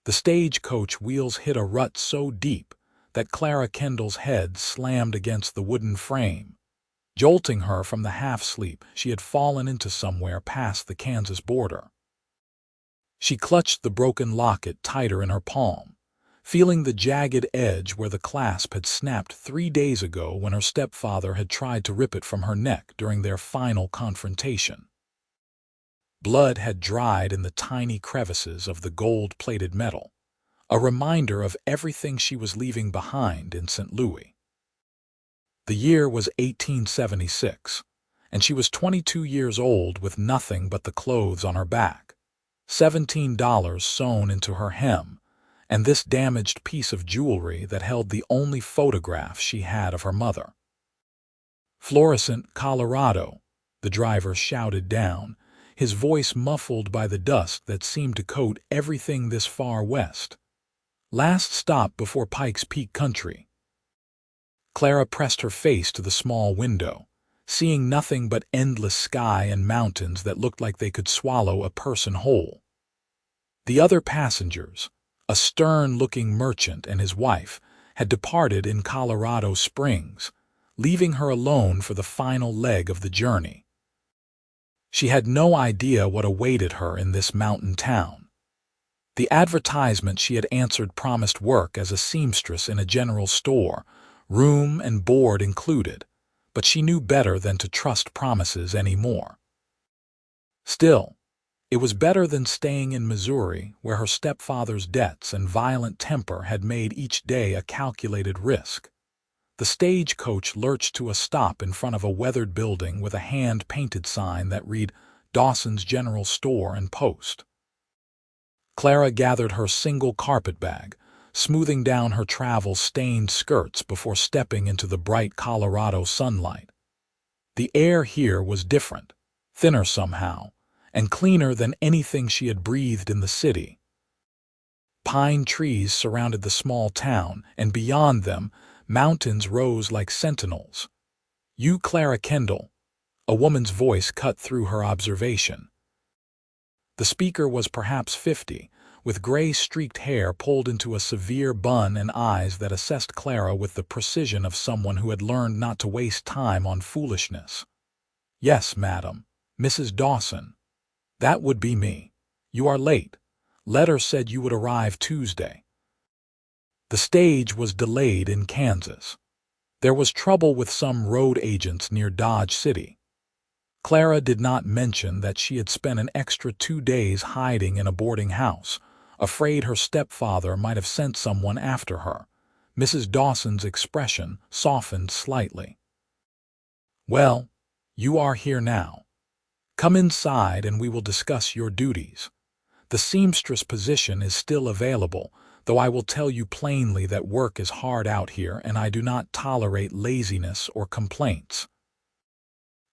The stagecoach wheels hit a rut so deep that Clara Kendall's head slammed against the wooden frame, jolting her from the half-sleep she had fallen into somewhere past the Kansas border. She clutched the broken locket tighter in her palm, feeling the jagged edge where the clasp had snapped 3 days ago when her stepfather had tried to rip it from her neck during their final confrontation. Blood had dried in the tiny crevices of the gold-plated metal, a reminder of everything she was leaving behind in St. Louis. The year was 1876, and she was 22 years old with nothing but the clothes on her back, $17 sewn into her hem, and this damaged piece of jewelry that held the only photograph she had of her mother. "Florissant, Colorado," the driver shouted down, his voice muffled by the dust that seemed to coat everything this far west. "Last stop before Pikes Peak Country." Clara pressed her face to the small window, seeing nothing but endless sky and mountains that looked like they could swallow a person whole. The other passengers, a stern-looking merchant and his wife, had departed in Colorado Springs, leaving her alone for the final leg of the journey. She had no idea what awaited her in this mountain town. The advertisement she had answered promised work as a seamstress in a general store, room and board included, but she knew better than to trust promises anymore. Still, it was better than staying in Missouri, where her stepfather's debts and violent temper had made each day a calculated risk. The stagecoach lurched to a stop in front of a weathered building with a hand-painted sign that read Dawson's General Store and Post. Clara gathered her single carpetbag, smoothing down her travel-stained skirts before stepping into the bright Colorado sunlight. The air here was different, thinner somehow, and cleaner than anything she had breathed in the city. Pine trees surrounded the small town, and beyond them, mountains rose like sentinels. "You, Clara Kendall," a woman's voice cut through her observation. The speaker was perhaps 50, with gray-streaked hair pulled into a severe bun and eyes that assessed Clara with the precision of someone who had learned not to waste time on foolishness. "Yes, madam, Mrs. Dawson. That would be me. You are late. Letter said you would arrive Tuesday." The stage was delayed in Kansas. There was trouble with some road agents near Dodge City. Clara did not mention that she had spent an extra 2 days hiding in a boarding house, afraid her stepfather might have sent someone after her. Mrs. Dawson's expression softened slightly. "Well, you are here now. Come inside and we will discuss your duties. The seamstress position is still available, though I will tell you plainly that work is hard out here and I do not tolerate laziness or complaints."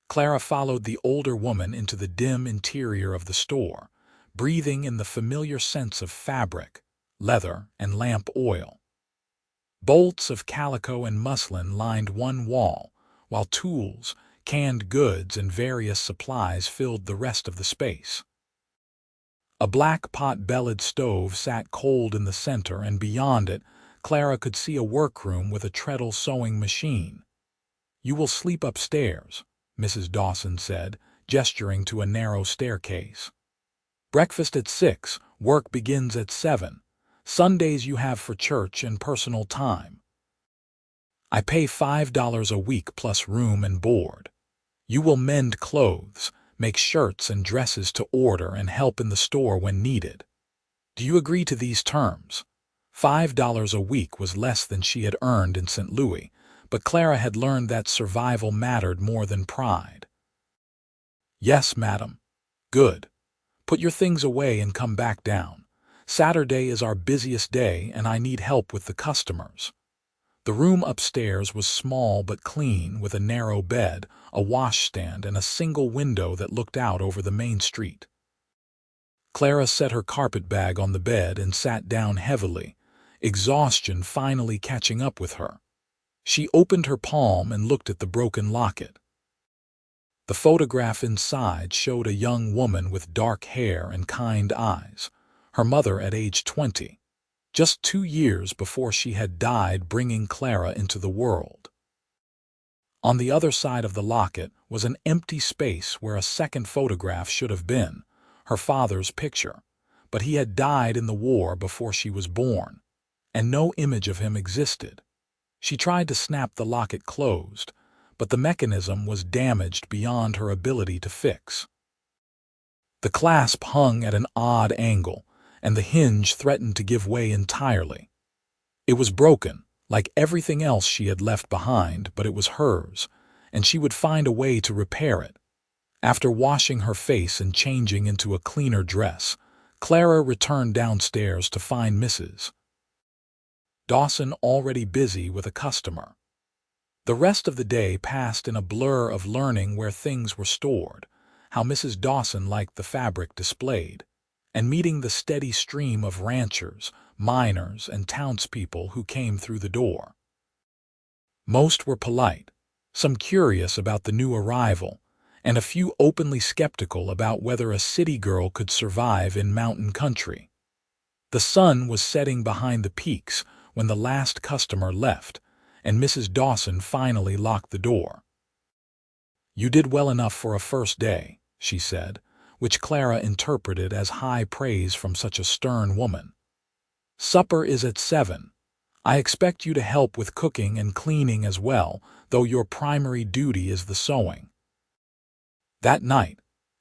Clara followed the older woman into the dim interior of the store, breathing in the familiar scents of fabric, leather, and lamp oil. Bolts of calico and muslin lined one wall, while tools, canned goods, and various supplies filled the rest of the space. A black pot-bellied stove sat cold in the center, and beyond it, Clara could see a workroom with a treadle sewing machine. "You will sleep upstairs," Mrs. Dawson said, gesturing to a narrow staircase. "Breakfast at 6, work begins at 7. Sundays you have for church and personal time. I pay $5 a week plus room and board. You will mend clothes, make shirts and dresses to order, and help in the store when needed. Do you agree to these terms?" $5 a week was less than she had earned in St. Louis, but Clara had learned that survival mattered more than pride. "Yes, madam." "Good. Put your things away and come back down. Saturday is our busiest day and I need help with the customers." The room upstairs was small but clean, with a narrow bed, a washstand, and a single window that looked out over the main street. Clara set her carpetbag on the bed and sat down heavily, exhaustion finally catching up with her. She opened her palm and looked at the broken locket. The photograph inside showed a young woman with dark hair and kind eyes, her mother at age 20, just 2 years before she had died bringing Clara into the world. On the other side of the locket was an empty space where a second photograph should have been, her father's picture, but he had died in the war before she was born, and no image of him existed. She tried to snap the locket closed, but the mechanism was damaged beyond her ability to fix. The clasp hung at an odd angle, and the hinge threatened to give way entirely. It was broken, like everything else she had left behind, but it was hers, and she would find a way to repair it. After washing her face and changing into a cleaner dress, Clara returned downstairs to find Mrs. Dawson already busy with a customer. The rest of the day passed in a blur of learning where things were stored, how Mrs. Dawson liked the fabric displayed, and meeting the steady stream of ranchers, miners, and townspeople who came through the door. Most were polite, some curious about the new arrival, and a few openly skeptical about whether a city girl could survive in mountain country. The sun was setting behind the peaks when the last customer left, and Mrs. Dawson finally locked the door. "You did well enough for a first day," she said, which Clara interpreted as high praise from such a stern woman. "Supper is at 7. I expect you to help with cooking and cleaning as well, though your primary duty is the sewing." That night,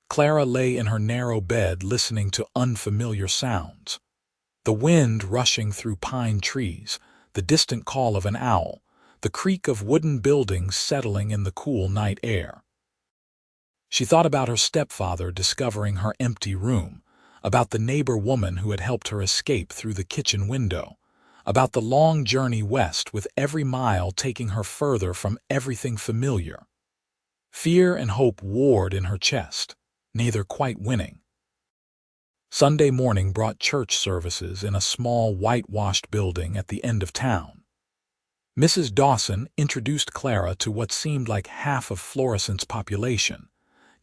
Clara lay in her narrow bed listening to unfamiliar sounds. The wind rushing through pine trees, the distant call of an owl, the creak of wooden buildings settling in the cool night air. She thought about her stepfather discovering her empty room, about the neighbor woman who had helped her escape through the kitchen window, about the long journey west with every mile taking her further from everything familiar. Fear and hope warred in her chest, neither quite winning. Sunday morning brought church services in a small whitewashed building at the end of town. Mrs. Dawson introduced Clara to what seemed like half of Florissant's population,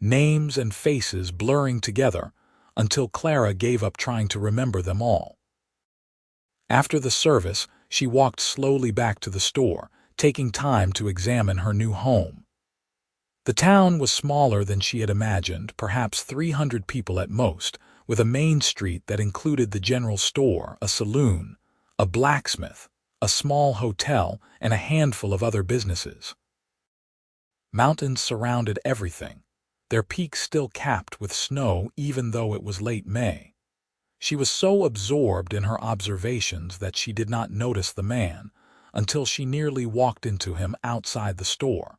names and faces blurring together until Clara gave up trying to remember them all. After the service, she walked slowly back to the store, taking time to examine her new home. The town was smaller than she had imagined, perhaps 300 people at most, with a main street that included the general store, a saloon, a blacksmith, a small hotel, and a handful of other businesses. Mountains surrounded everything, their peaks still capped with snow even though it was late May. She was so absorbed in her observations that she did not notice the man until she nearly walked into him outside the store.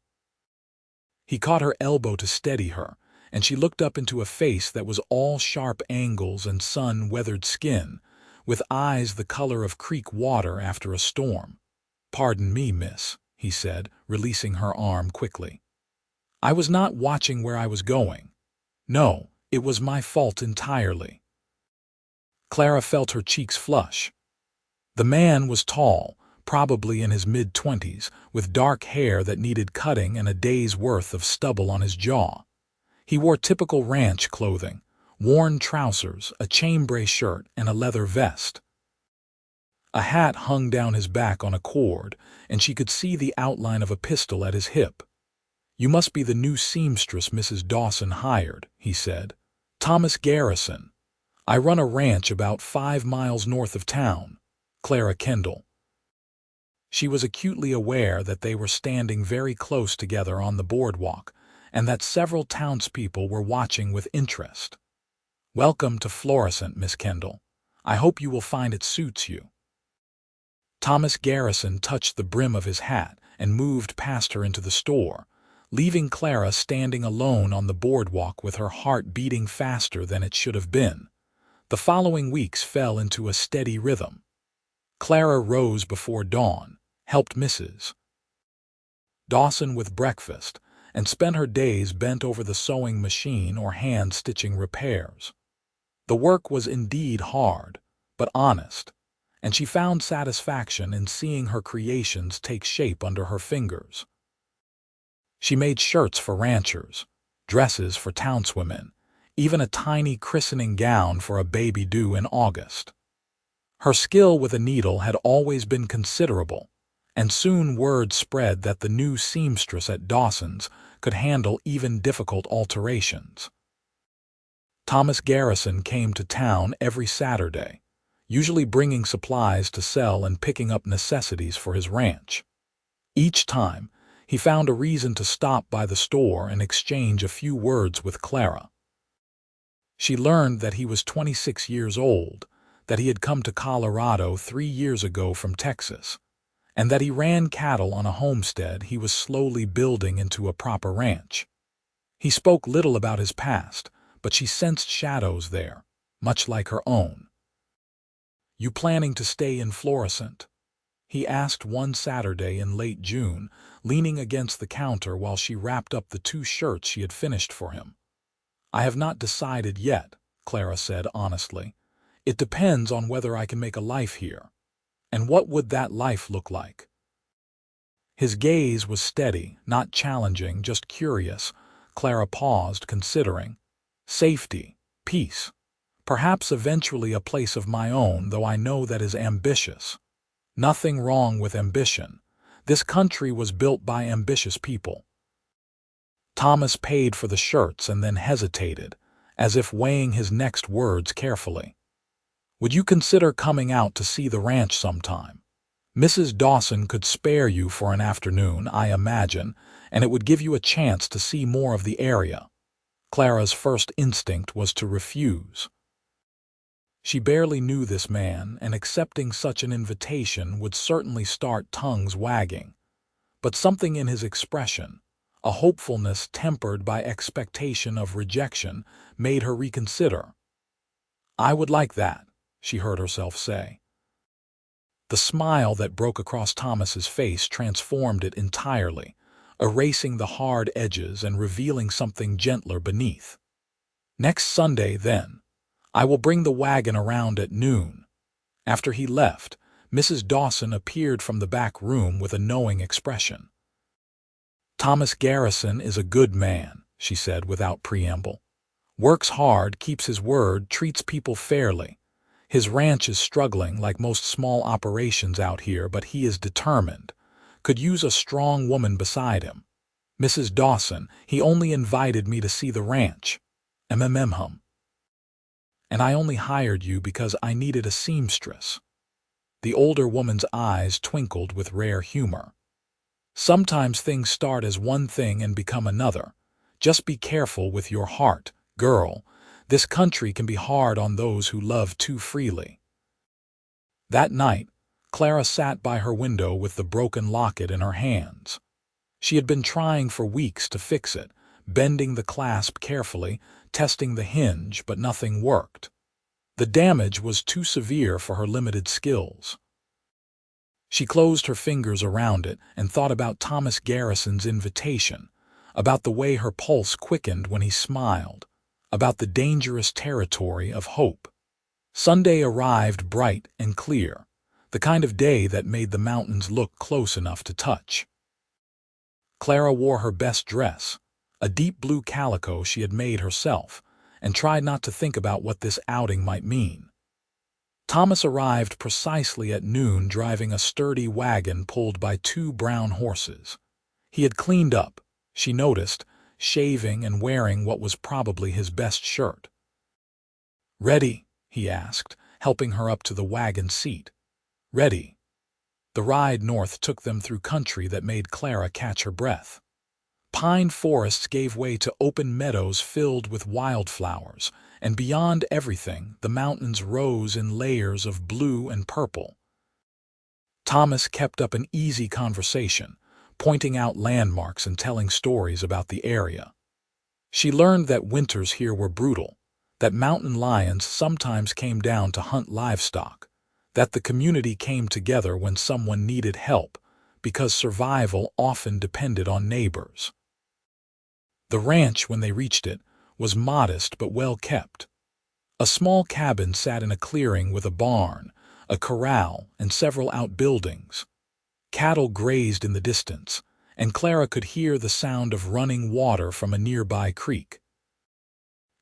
He caught her elbow to steady her, and she looked up into a face that was all sharp angles and sun-weathered skin, with eyes the color of creek water after a storm. "Pardon me, miss," he said, releasing her arm quickly. "I was not watching where I was going. No, it was my fault entirely." Clara felt her cheeks flush. The man was tall, probably in his mid-20s, with dark hair that needed cutting and a day's worth of stubble on his jaw. He wore typical ranch clothing, worn trousers, a chambray shirt, and a leather vest. A hat hung down his back on a cord, and she could see the outline of a pistol at his hip. "You must be the new seamstress Mrs. Dawson hired," he said. "Thomas Garrison. I run a ranch about 5 miles north of town. Clara Kendall." She was acutely aware that they were standing very close together on the boardwalk, and that several townspeople were watching with interest. "Welcome to Florissant, Miss Kendall. I hope you will find it suits you." Thomas Garrison touched the brim of his hat and moved past her into the store, leaving Clara standing alone on the boardwalk with her heart beating faster than it should have been. The following weeks fell into a steady rhythm. Clara rose before dawn, helped Mrs. Dawson with breakfast, and spent her days bent over the sewing machine or hand-stitching repairs. The work was indeed hard, but honest, and she found satisfaction in seeing her creations take shape under her fingers. She made shirts for ranchers, dresses for townswomen, even a tiny christening gown for a baby due in August. Her skill with a needle had always been considerable, and soon word spread that the new seamstress at Dawson's could handle even difficult alterations. Thomas Garrison came to town every Saturday, usually bringing supplies to sell and picking up necessities for his ranch. Each time, he found a reason to stop by the store and exchange a few words with Clara. She learned that he was 26 years old, that he had come to Colorado 3 years ago from Texas, and that he ran cattle on a homestead he was slowly building into a proper ranch. He spoke little about his past, but she sensed shadows there, much like her own. "You planning to stay in Florissant?" he asked one Saturday in late June, leaning against the counter while she wrapped up the 2 shirts she had finished for him. "I have not decided yet," Clara said honestly. "It depends on whether I can make a life here. And what would that life look like?" His gaze was steady, not challenging, just curious. Clara paused, considering. "Safety, peace. Perhaps eventually a place of my own, though I know that is ambitious." Nothing wrong with ambition. This country was built by ambitious people. Thomas paid for the shirts and then hesitated, as if weighing his next words carefully. "Would you consider coming out to see the ranch sometime? Mrs. Dawson could spare you for an afternoon, I imagine, and it would give you a chance to see more of the area." Clara's first instinct was to refuse. She barely knew this man, and accepting such an invitation would certainly start tongues wagging. But something in his expression, a hopefulness tempered by expectation of rejection, made her reconsider. "I would like that," she heard herself say. The smile that broke across Thomas's face transformed it entirely, erasing the hard edges and revealing something gentler beneath. "Next Sunday, then. I will bring the wagon around at noon." After he left, Mrs. Dawson appeared from the back room with a knowing expression. "Thomas Garrison is a good man," she said without preamble. "Works hard, keeps his word, treats people fairly. His ranch is struggling like most small operations out here, but he is determined. Could use a strong woman beside him. Mrs. Dawson, he only invited me to see the ranch. Hum. And I only hired you because I needed a seamstress." The older woman's eyes twinkled with rare humor. "Sometimes things start as one thing and become another. Just be careful with your heart, girl. This country can be hard on those who love too freely." That night, Clara sat by her window with the broken locket in her hands. She had been trying for weeks to fix it, bending the clasp carefully, testing the hinge, but nothing worked. The damage was too severe for her limited skills. She closed her fingers around it and thought about Thomas Garrison's invitation, about the way her pulse quickened when he smiled, about the dangerous territory of hope. Sunday arrived bright and clear, the kind of day that made the mountains look close enough to touch. Clara wore her best dress, a deep blue calico she had made herself, and tried not to think about what this outing might mean. Thomas arrived precisely at noon, driving a sturdy wagon pulled by 2 brown horses. He had cleaned up, she noticed, shaving and wearing what was probably his best shirt. "Ready?" he asked, helping her up to the wagon seat. "Ready." The ride north took them through country that made Clara catch her breath. Pine forests gave way to open meadows filled with wildflowers, and beyond everything, the mountains rose in layers of blue and purple. Thomas kept up an easy conversation, pointing out landmarks and telling stories about the area. She learned that winters here were brutal, that mountain lions sometimes came down to hunt livestock, that the community came together when someone needed help, because survival often depended on neighbors. The ranch, when they reached it, was modest but well kept. A small cabin sat in a clearing with a barn, a corral, and several outbuildings. Cattle grazed in the distance, and Clara could hear the sound of running water from a nearby creek.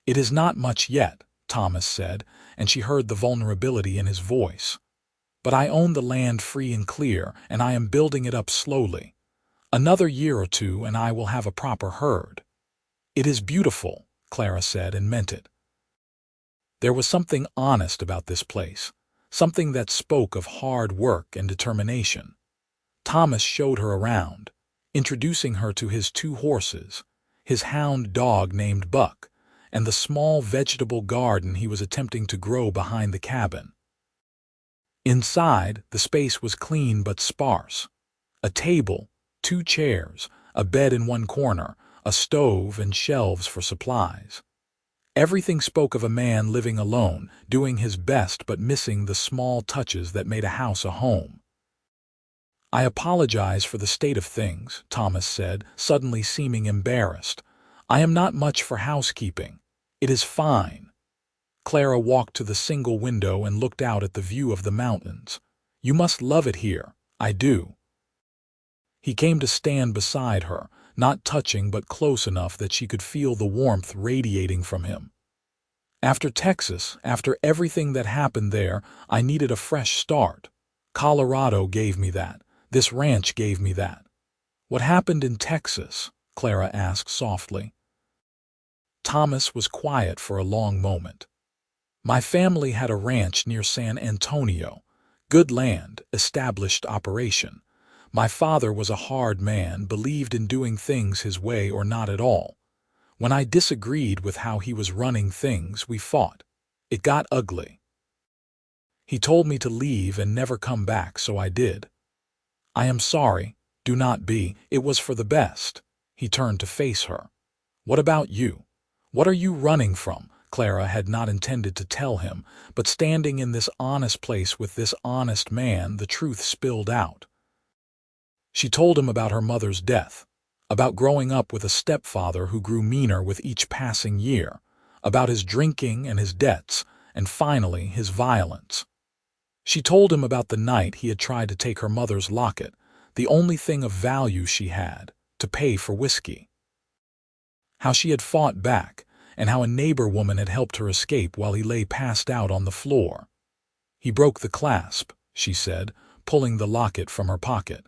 "It is not much yet," Thomas said, and she heard the vulnerability in his voice. but I own the land free and clear, and I am building it up slowly. Another year or two and I will have a proper herd." "It is beautiful," Clara said, and meant it. There was something honest about this place, something that spoke of hard work and determination. Thomas showed her around, introducing her to his 2 horses, his hound dog named Buck, and the small vegetable garden he was attempting to grow behind the cabin. Inside, the space was clean but sparse. A table, 2 chairs, a bed in one corner, a stove, and shelves for supplies. Everything spoke of a man living alone, doing his best but missing the small touches that made a house a home. "I apologize for the state of things," Thomas said, suddenly seeming embarrassed. "I am not much for housekeeping. It is fine." Clara walked to the single window and looked out at the view of the mountains. "You must love it here." "I do." He came to stand beside her, not touching but close enough that she could feel the warmth radiating from him. "After Texas, after everything that happened there, I needed a fresh start. Colorado gave me that. This ranch gave me that." "What happened in Texas?" Clara asked softly. Thomas was quiet for a long moment. "My family had a ranch near San Antonio. Good land, established operation. My father was a hard man, believed in doing things his way or not at all. When I disagreed with how he was running things, we fought. It got ugly. He told me to leave and never come back, so I did. I am sorry, do not be, it was for the best." He turned to face her. "What about you? What are you running from?" Clara had not intended to tell him, but standing in this honest place with this honest man, the truth spilled out. She told him about her mother's death, about growing up with a stepfather who grew meaner with each passing year, about his drinking and his debts, and finally his violence. She told him about the night he had tried to take her mother's locket, the only thing of value she had, to pay for whiskey. How she had fought back, and how a neighbor woman had helped her escape while he lay passed out on the floor. "He broke the clasp," she said, pulling the locket from her pocket.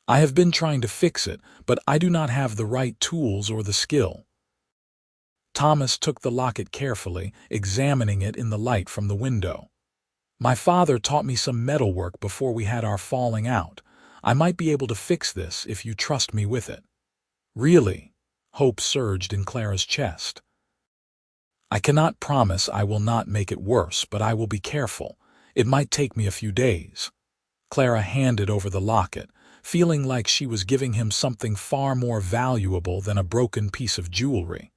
"I have been trying to fix it, but I do not have the right tools or the skill." Thomas took the locket carefully, examining it in the light from the window. "My father taught me some metalwork before we had our falling out. I might be able to fix this if you trust me with it." "Really?" Hope surged in Clara's chest. "I cannot promise I will not make it worse, but I will be careful. It might take me a few days." Clara handed over the locket, feeling like she was giving him something far more valuable than a broken piece of jewelry.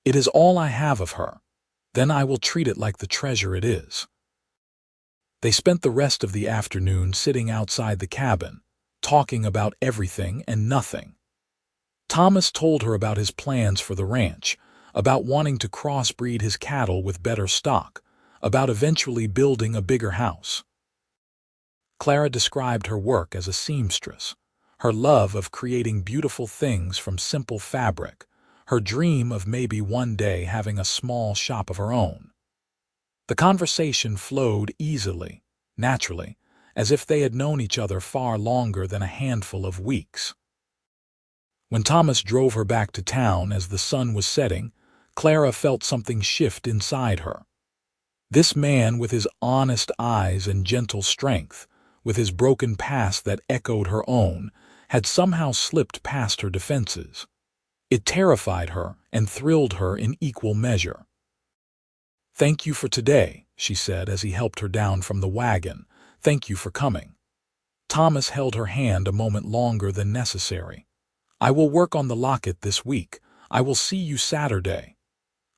"It is all I have of her. Then I will treat it like the treasure it is." They spent the rest of the afternoon sitting outside the cabin, talking about everything and nothing. Thomas told her about his plans for the ranch, about wanting to crossbreed his cattle with better stock, about eventually building a bigger house. Clara described her work as a seamstress, her love of creating beautiful things from simple fabric, her dream of maybe one day having a small shop of her own. The conversation flowed easily, naturally, as if they had known each other far longer than a handful of weeks. When Thomas drove her back to town as the sun was setting, Clara felt something shift inside her. This man, with his honest eyes and gentle strength, with his broken past that echoed her own, had somehow slipped past her defenses. It terrified her and thrilled her in equal measure. "Thank you for today," she said as he helped her down from the wagon. "Thank you for coming." Thomas held her hand a moment longer than necessary. "I will work on the locket this week. I will see you Saturday."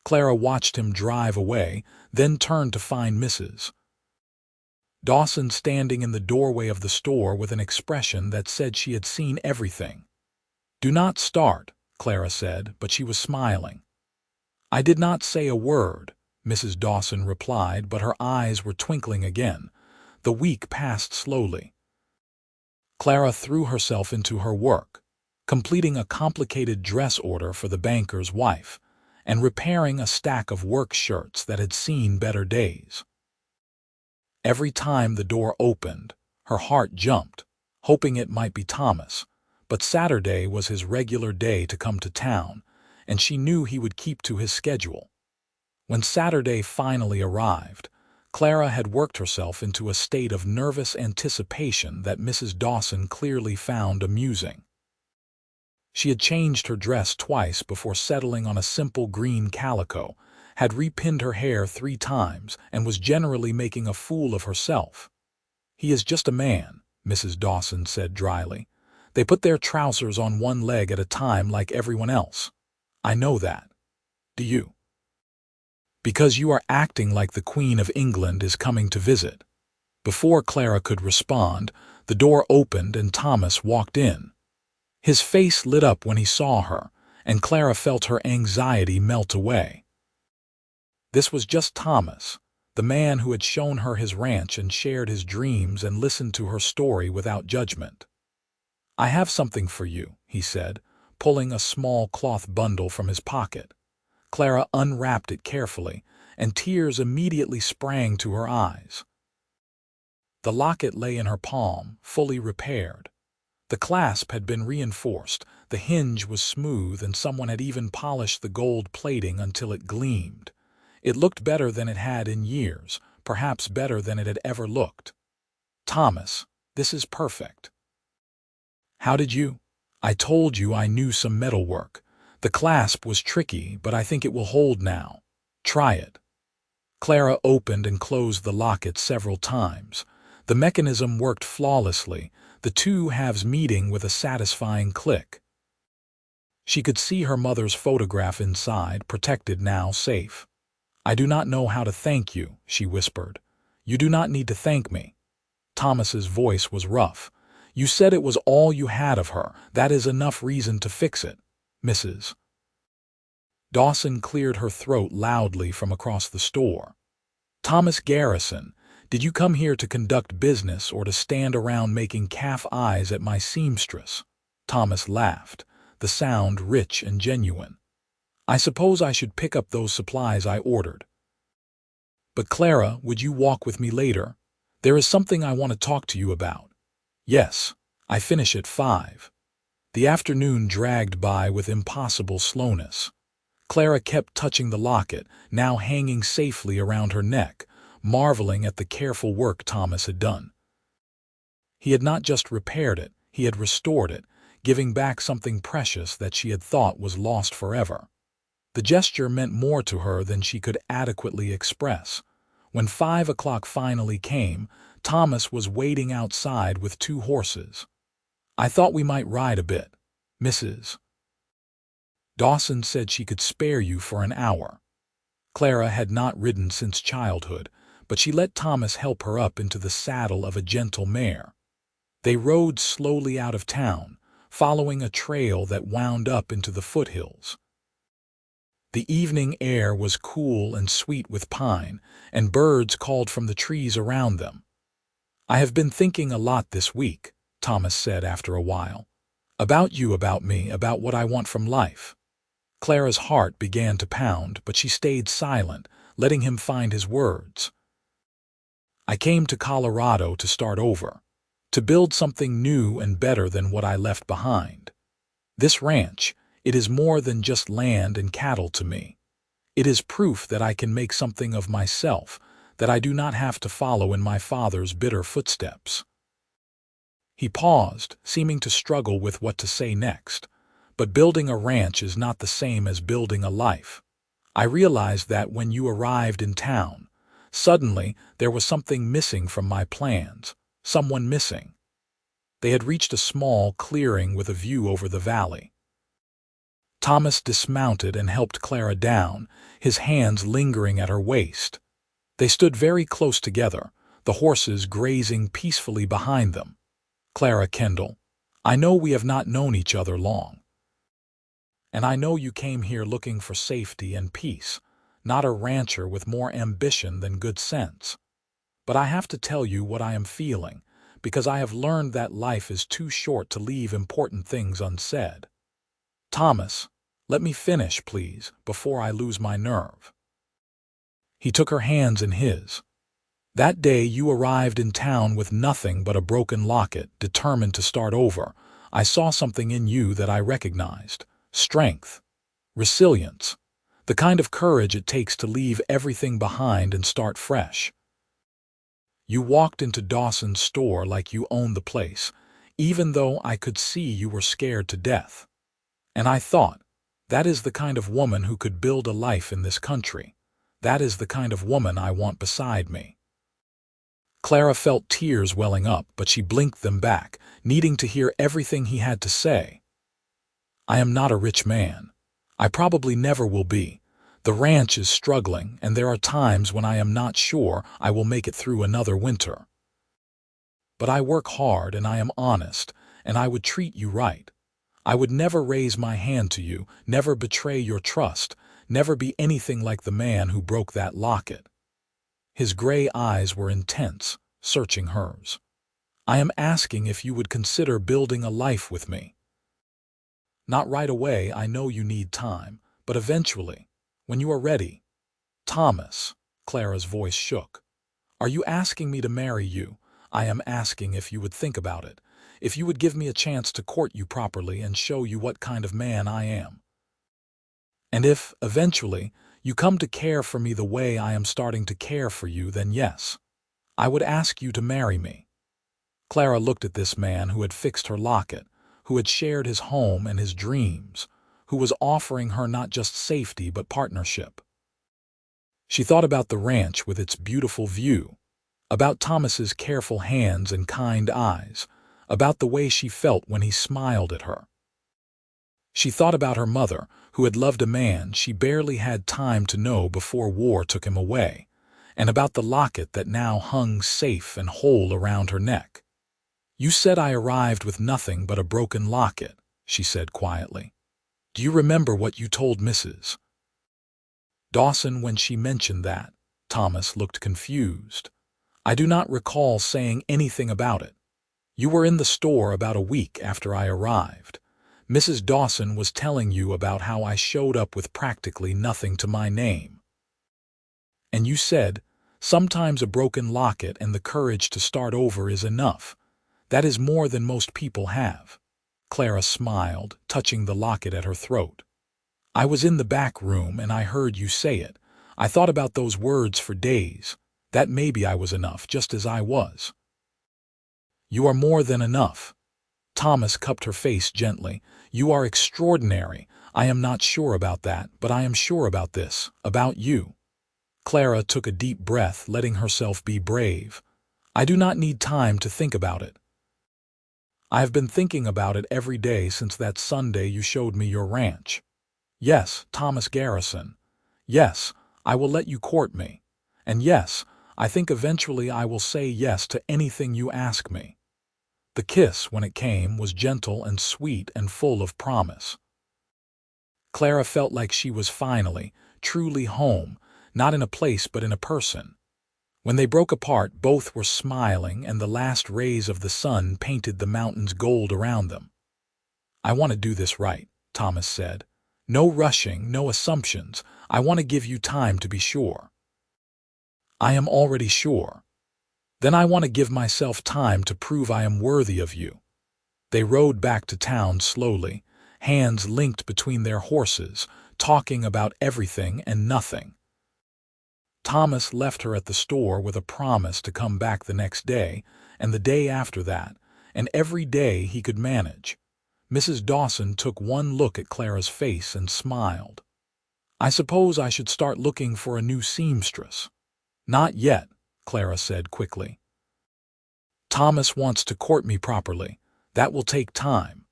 Clara watched him drive away, then turned to find Mrs. Dawson standing in the doorway of the store with an expression that said she had seen everything. "Do not start," Clara said, but she was smiling. "I did not say a word," Mrs. Dawson replied, but her eyes were twinkling again. The week passed slowly. Clara threw herself into her work, completing a complicated dress order for the banker's wife, and repairing a stack of work shirts that had seen better days. Every time the door opened, her heart jumped, hoping it might be Thomas. But Saturday was his regular day to come to town, and she knew he would keep to his schedule. When Saturday finally arrived, Clara had worked herself into a state of nervous anticipation that Mrs. Dawson clearly found amusing. She had changed her dress twice before settling on a simple green calico, had repinned her hair 3 times, and was generally making a fool of herself. "He is just a man," Mrs. Dawson said dryly. "They put their trousers on one leg at a time like everyone else. I know that. Do you? Because you are acting like the Queen of England is coming to visit." Before Clara could respond, the door opened and Thomas walked in. His face lit up when he saw her, and Clara felt her anxiety melt away. This was just Thomas, the man who had shown her his ranch and shared his dreams and listened to her story without judgment. "I have something for you," he said, pulling a small cloth bundle from his pocket. Clara unwrapped it carefully, and tears immediately sprang to her eyes. The locket lay in her palm, fully repaired. The clasp had been reinforced, the hinge was smooth, and someone had even polished the gold plating until it gleamed. It looked better than it had in years, perhaps better than it had ever looked. "Thomas, this is perfect." "How did you—" "I told you I knew some metalwork. The clasp was tricky, but I think it will hold now. Try it." Clara opened and closed the locket several times. The mechanism worked flawlessly, the two halves meeting with a satisfying click. She could see her mother's photograph inside, protected now, safe. "I do not know how to thank you," she whispered. "You do not need to thank me." Thomas's voice was rough. "You said it was all you had of her. That is enough reason to fix it, Mrs. Dawson cleared her throat loudly from across the store. "Thomas Garrison, did you come here to conduct business or to stand around making calf eyes at my seamstress?" Thomas laughed, the sound rich and genuine. "I suppose I should pick up those supplies I ordered. But Clara, would you walk with me later? There is something I want to talk to you about." "Yes, I finish at 5. The afternoon dragged by with impossible slowness. Clara kept touching the locket, now hanging safely around her neck, marveling at the careful work Thomas had done. He had not just repaired it, he had restored it, giving back something precious that she had thought was lost forever. The gesture meant more to her than she could adequately express. When 5 o'clock finally came, Thomas was waiting outside with 2 horses. "I thought we might ride a bit. Mrs. Dawson said she could spare you for an hour." Clara had not ridden since childhood, but she let Thomas help her up into the saddle of a gentle mare. They rode slowly out of town, following a trail that wound up into the foothills. The evening air was cool and sweet with pine, and birds called from the trees around them. "I have been thinking a lot this week," Thomas said after a while. "About you, about me, about what I want from life." Clara's heart began to pound, but she stayed silent, letting him find his words. "I came to Colorado to start over, to build something new and better than what I left behind. This ranch, it is more than just land and cattle to me. It is proof that I can make something of myself, that I do not have to follow in my father's bitter footsteps." He paused, seeming to struggle with what to say next. "But building a ranch is not the same as building a life. I realized that when you arrived in town. Suddenly, there was something missing from my plans, someone missing." They had reached a small clearing with a view over the valley. Thomas dismounted and helped Clara down, his hands lingering at her waist. They stood very close together, the horses grazing peacefully behind them. "Clara Kendall, I know we have not known each other long. And I know you came here looking for safety and peace, not a rancher with more ambition than good sense. But I have to tell you what I am feeling, because I have learned that life is too short to leave important things unsaid. Thomas, let me finish, please, before I lose my nerve." He took her hands in his. That day you arrived in town with nothing but a broken locket, determined to start over. I saw something in you that I recognized. Strength. Resilience. The kind of courage it takes to leave everything behind and start fresh. You walked into Dawson's store like you owned the place, even though I could see you were scared to death. And I thought, that is the kind of woman who could build a life in this country. That is the kind of woman I want beside me. Clara felt tears welling up, but she blinked them back, needing to hear everything he had to say. I am not a rich man. I probably never will be. The ranch is struggling, and there are times when I am not sure I will make it through another winter. But I work hard and I am honest, and I would treat you right. I would never raise my hand to you, never betray your trust, never be anything like the man who broke that locket. His gray eyes were intense, searching hers. I am asking if you would consider building a life with me. Not right away, I know you need time, but eventually, when you are ready. Thomas, Clara's voice shook. Are you asking me to marry you? I am asking if you would think about it, if you would give me a chance to court you properly and show you what kind of man I am. And if, eventually, you come to care for me the way I am starting to care for you, then yes, I would ask you to marry me. Clara looked at this man who had fixed her locket, who had shared his home and his dreams, who was offering her not just safety but partnership. She thought about the ranch with its beautiful view, about Thomas's careful hands and kind eyes, about the way she felt when he smiled at her. She thought about her mother, who had loved a man she barely had time to know before war took him away, and about the locket that now hung safe and whole around her neck. You said I arrived with nothing but a broken locket, she said quietly. Do you remember what you told Mrs. Dawson when she mentioned that? Thomas looked confused. I do not recall saying anything about it. You were in the store about a week after I arrived. Mrs. Dawson was telling you about how I showed up with practically nothing to my name. And you said, sometimes a broken locket and the courage to start over is enough. That is more than most people have. Clara smiled, touching the locket at her throat. I was in the back room and I heard you say it. I thought about those words for days. That maybe I was enough, just as I was. You are more than enough. Thomas cupped her face gently. You are extraordinary. I am not sure about that, but I am sure about this, about you. Clara took a deep breath, letting herself be brave. I do not need time to think about it. I have been thinking about it every day since that Sunday you showed me your ranch. Yes, Thomas Garrison. Yes, I will let you court me. And yes, I think eventually I will say yes to anything you ask me. The kiss, when it came, was gentle and sweet and full of promise. Clara felt like she was finally, truly home, not in a place but in a person. When they broke apart, both were smiling and the last rays of the sun painted the mountains gold around them. I want to do this right, Thomas said. No rushing, no assumptions. I want to give you time to be sure. I am already sure. Then I want to give myself time to prove I am worthy of you. They rode back to town slowly, hands linked between their horses, talking about everything and nothing. Thomas left her at the store with a promise to come back the next day, and the day after that, and every day he could manage. Mrs. Dawson took one look at Clara's face and smiled. I suppose I should start looking for a new seamstress. Not yet, Clara said quickly. Thomas wants to court me properly. That will take time.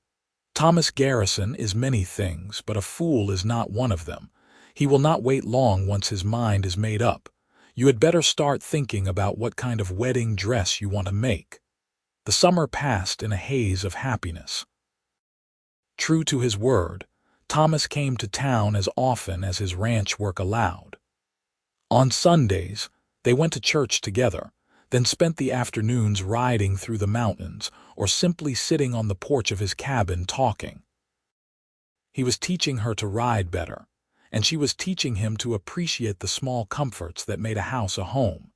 Thomas Garrison is many things, but a fool is not one of them. He will not wait long once his mind is made up. You had better start thinking about what kind of wedding dress you want to make. The summer passed in a haze of happiness. True to his word, Thomas came to town as often as his ranch work allowed. On Sundays, they went to church together, then spent the afternoons riding through the mountains or simply sitting on the porch of his cabin talking. He was teaching her to ride better, and she was teaching him to appreciate the small comforts that made a house a home.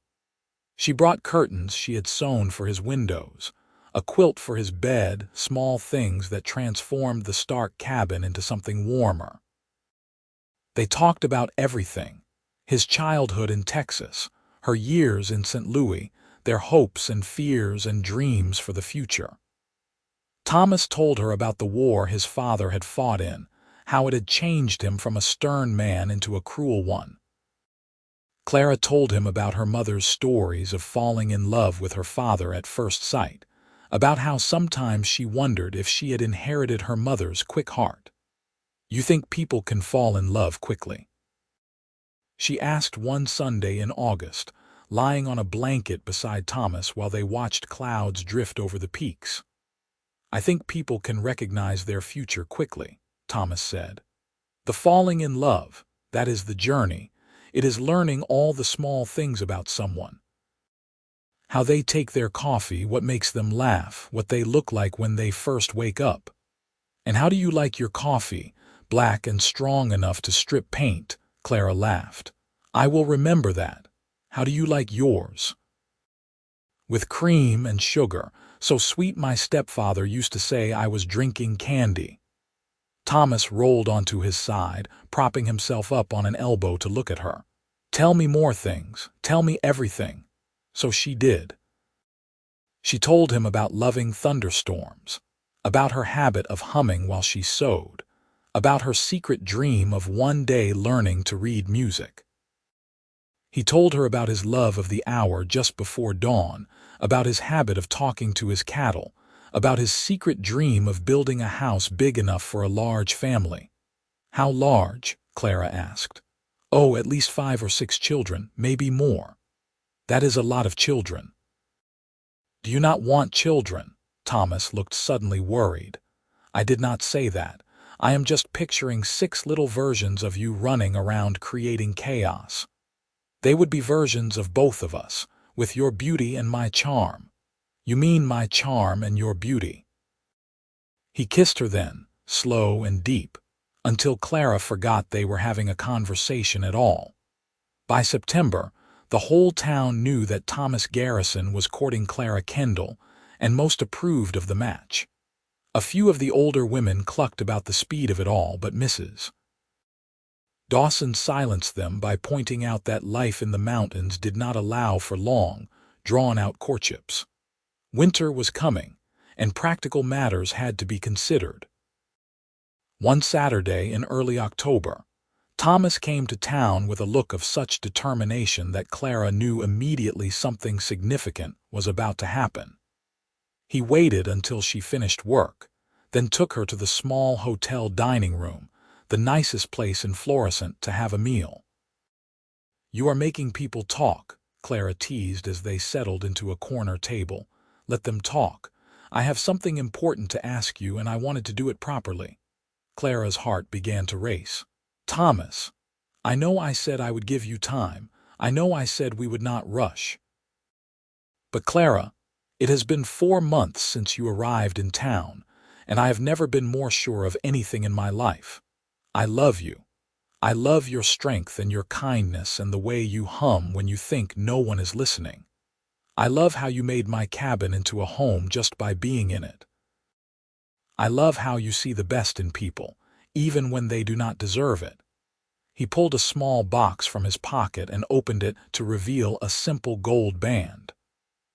She brought curtains she had sewn for his windows, a quilt for his bed, small things that transformed the stark cabin into something warmer. They talked about everything: his childhood in Texas, her years in St. Louis, their hopes and fears and dreams for the future. Thomas told her about the war his father had fought in, how it had changed him from a stern man into a cruel one. Clara told him about her mother's stories of falling in love with her father at first sight, about how sometimes she wondered if she had inherited her mother's quick heart. "You think people can fall in love quickly?" she asked one Sunday in August, lying on a blanket beside Thomas while they watched clouds drift over the peaks. "I think people can recognize their future quickly," Thomas said. "The falling in love, that is the journey. It is learning all the small things about someone. How they take their coffee, what makes them laugh, what they look like when they first wake up. And how do you like your coffee? Black and strong enough to strip paint," Clara laughed. "I will remember that. How do you like yours?" "With cream and sugar, so sweet my stepfather used to say I was drinking candy." Thomas rolled onto his side, propping himself up on an elbow to look at her. "Tell me more things. Tell me everything." So she did. She told him about loving thunderstorms, about her habit of humming while she sewed, about her secret dream of one day learning to read music. He told her about his love of the hour just before dawn, about his habit of talking to his cattle, about his secret dream of building a house big enough for a large family. "How large?" Clara asked. "Oh, at least 5 or 6 children, maybe more." "That is a lot of children." "Do you not want children?" Thomas looked suddenly worried. "I did not say that. I am just picturing 6 little versions of you running around creating chaos. They would be versions of both of us, with your beauty and my charm." "You mean my charm and your beauty." He kissed her then, slow and deep, until Clara forgot they were having a conversation at all. By September, the whole town knew that Thomas Garrison was courting Clara Kendall, and most approved of the match. A few of the older women clucked about the speed of it all, but Mrs. Dawson silenced them by pointing out that life in the mountains did not allow for long, drawn-out courtships. Winter was coming, and practical matters had to be considered. One Saturday in early October, Thomas came to town with a look of such determination that Clara knew immediately something significant was about to happen. He waited until she finished work, then took her to the small hotel dining room, the nicest place in Florissant, to have a meal. "You are making people talk," Clara teased as they settled into a corner table. "Let them talk. I have something important to ask you, and I wanted to do it properly." Clara's heart began to race. "Thomas, I know I said I would give you time. I know I said we would not rush. But Clara, it has been 4 months since you arrived in town, and I have never been more sure of anything in my life. I love you. I love your strength and your kindness and the way you hum when you think no one is listening. I love how you made my cabin into a home just by being in it. I love how you see the best in people, even when they do not deserve it." He pulled a small box from his pocket and opened it to reveal a simple gold band.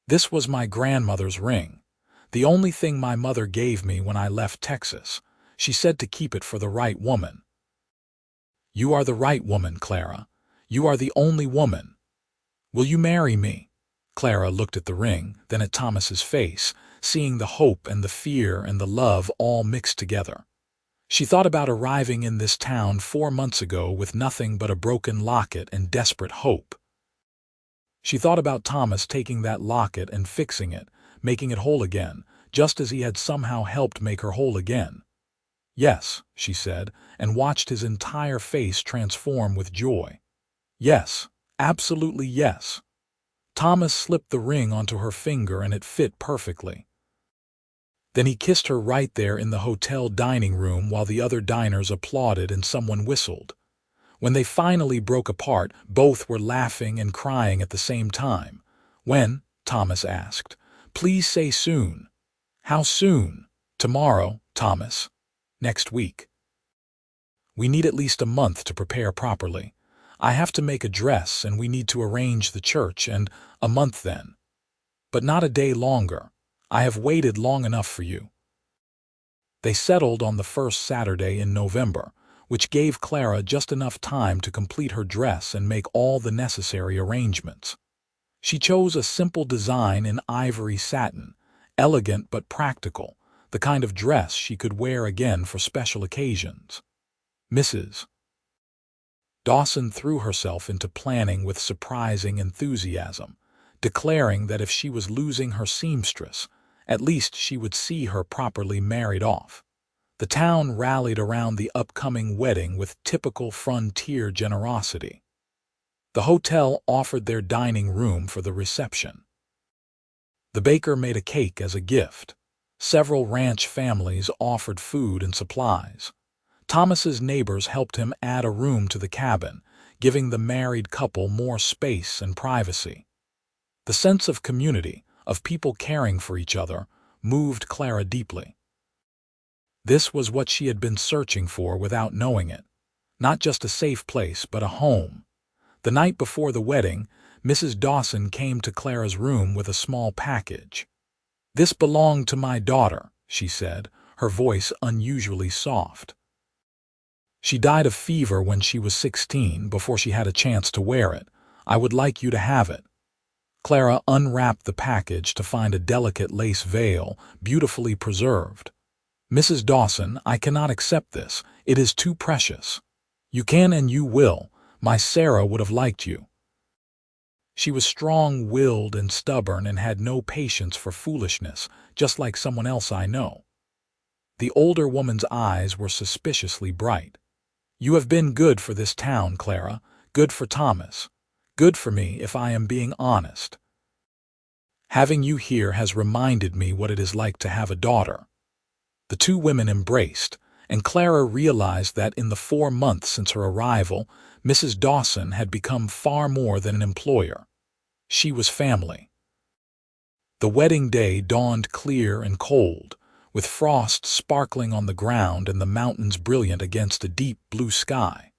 "This was my grandmother's ring, the only thing my mother gave me when I left Texas. She said to keep it for the right woman." "You are the right woman, Clara. You are the only woman. Will you marry me?" Clara looked at the ring, then at Thomas's face, seeing the hope and the fear and the love all mixed together. She thought about arriving in this town 4 months ago with nothing but a broken locket and desperate hope. She thought about Thomas taking that locket and fixing it, making it whole again, just as he had somehow helped make her whole again. "Yes," she said, and watched his entire face transform with joy. "Yes, absolutely yes." Thomas slipped the ring onto her finger and it fit perfectly. Then he kissed her right there in the hotel dining room while the other diners applauded and someone whistled. When they finally broke apart, both were laughing and crying at the same time. When? Thomas asked. Please say soon. How soon? Tomorrow, Thomas. Next week. We need at least a month to prepare properly. I have to make a dress, and we need to arrange the church, and a month then. But not a day longer. I have waited long enough for you. They settled on the first Saturday in November, which gave Clara just enough time to complete her dress and make all the necessary arrangements. She chose a simple design in ivory satin, elegant but practical, the kind of dress she could wear again for special occasions. Mrs. Dawson threw herself into planning with surprising enthusiasm, declaring that if she was losing her seamstress, at least she would see her properly married off. The town rallied around the upcoming wedding with typical frontier generosity. The hotel offered their dining room for the reception. The baker made a cake as a gift. Several ranch families offered food and supplies. Thomas's neighbors helped him add a room to the cabin, giving the married couple more space and privacy. The sense of community, of people caring for each other, moved Clara deeply. This was what she had been searching for without knowing it. Not just a safe place, but a home. The night before the wedding, Mrs. Dawson came to Clara's room with a small package. "This belonged to my daughter," she said, her voice unusually soft. "She died of fever when she was 16, before she had a chance to wear it. I would like you to have it." Clara unwrapped the package to find a delicate lace veil, beautifully preserved. "Mrs. Dawson, I cannot accept this. It is too precious." "You can and you will. My Sarah would have liked you." She was strong-willed and stubborn and had no patience for foolishness, just like someone else I know. The older woman's eyes were suspiciously bright. "You have been good for this town, Clara. Good for Thomas. Good for me, if I am being honest. Having you here has reminded me what it is like to have a daughter." The two women embraced, and Clara realized that in the 4 months since her arrival, Mrs. Dawson had become far more than an employer. She was family. The wedding day dawned clear and cold, with frost sparkling on the ground and the mountains brilliant against a deep blue sky.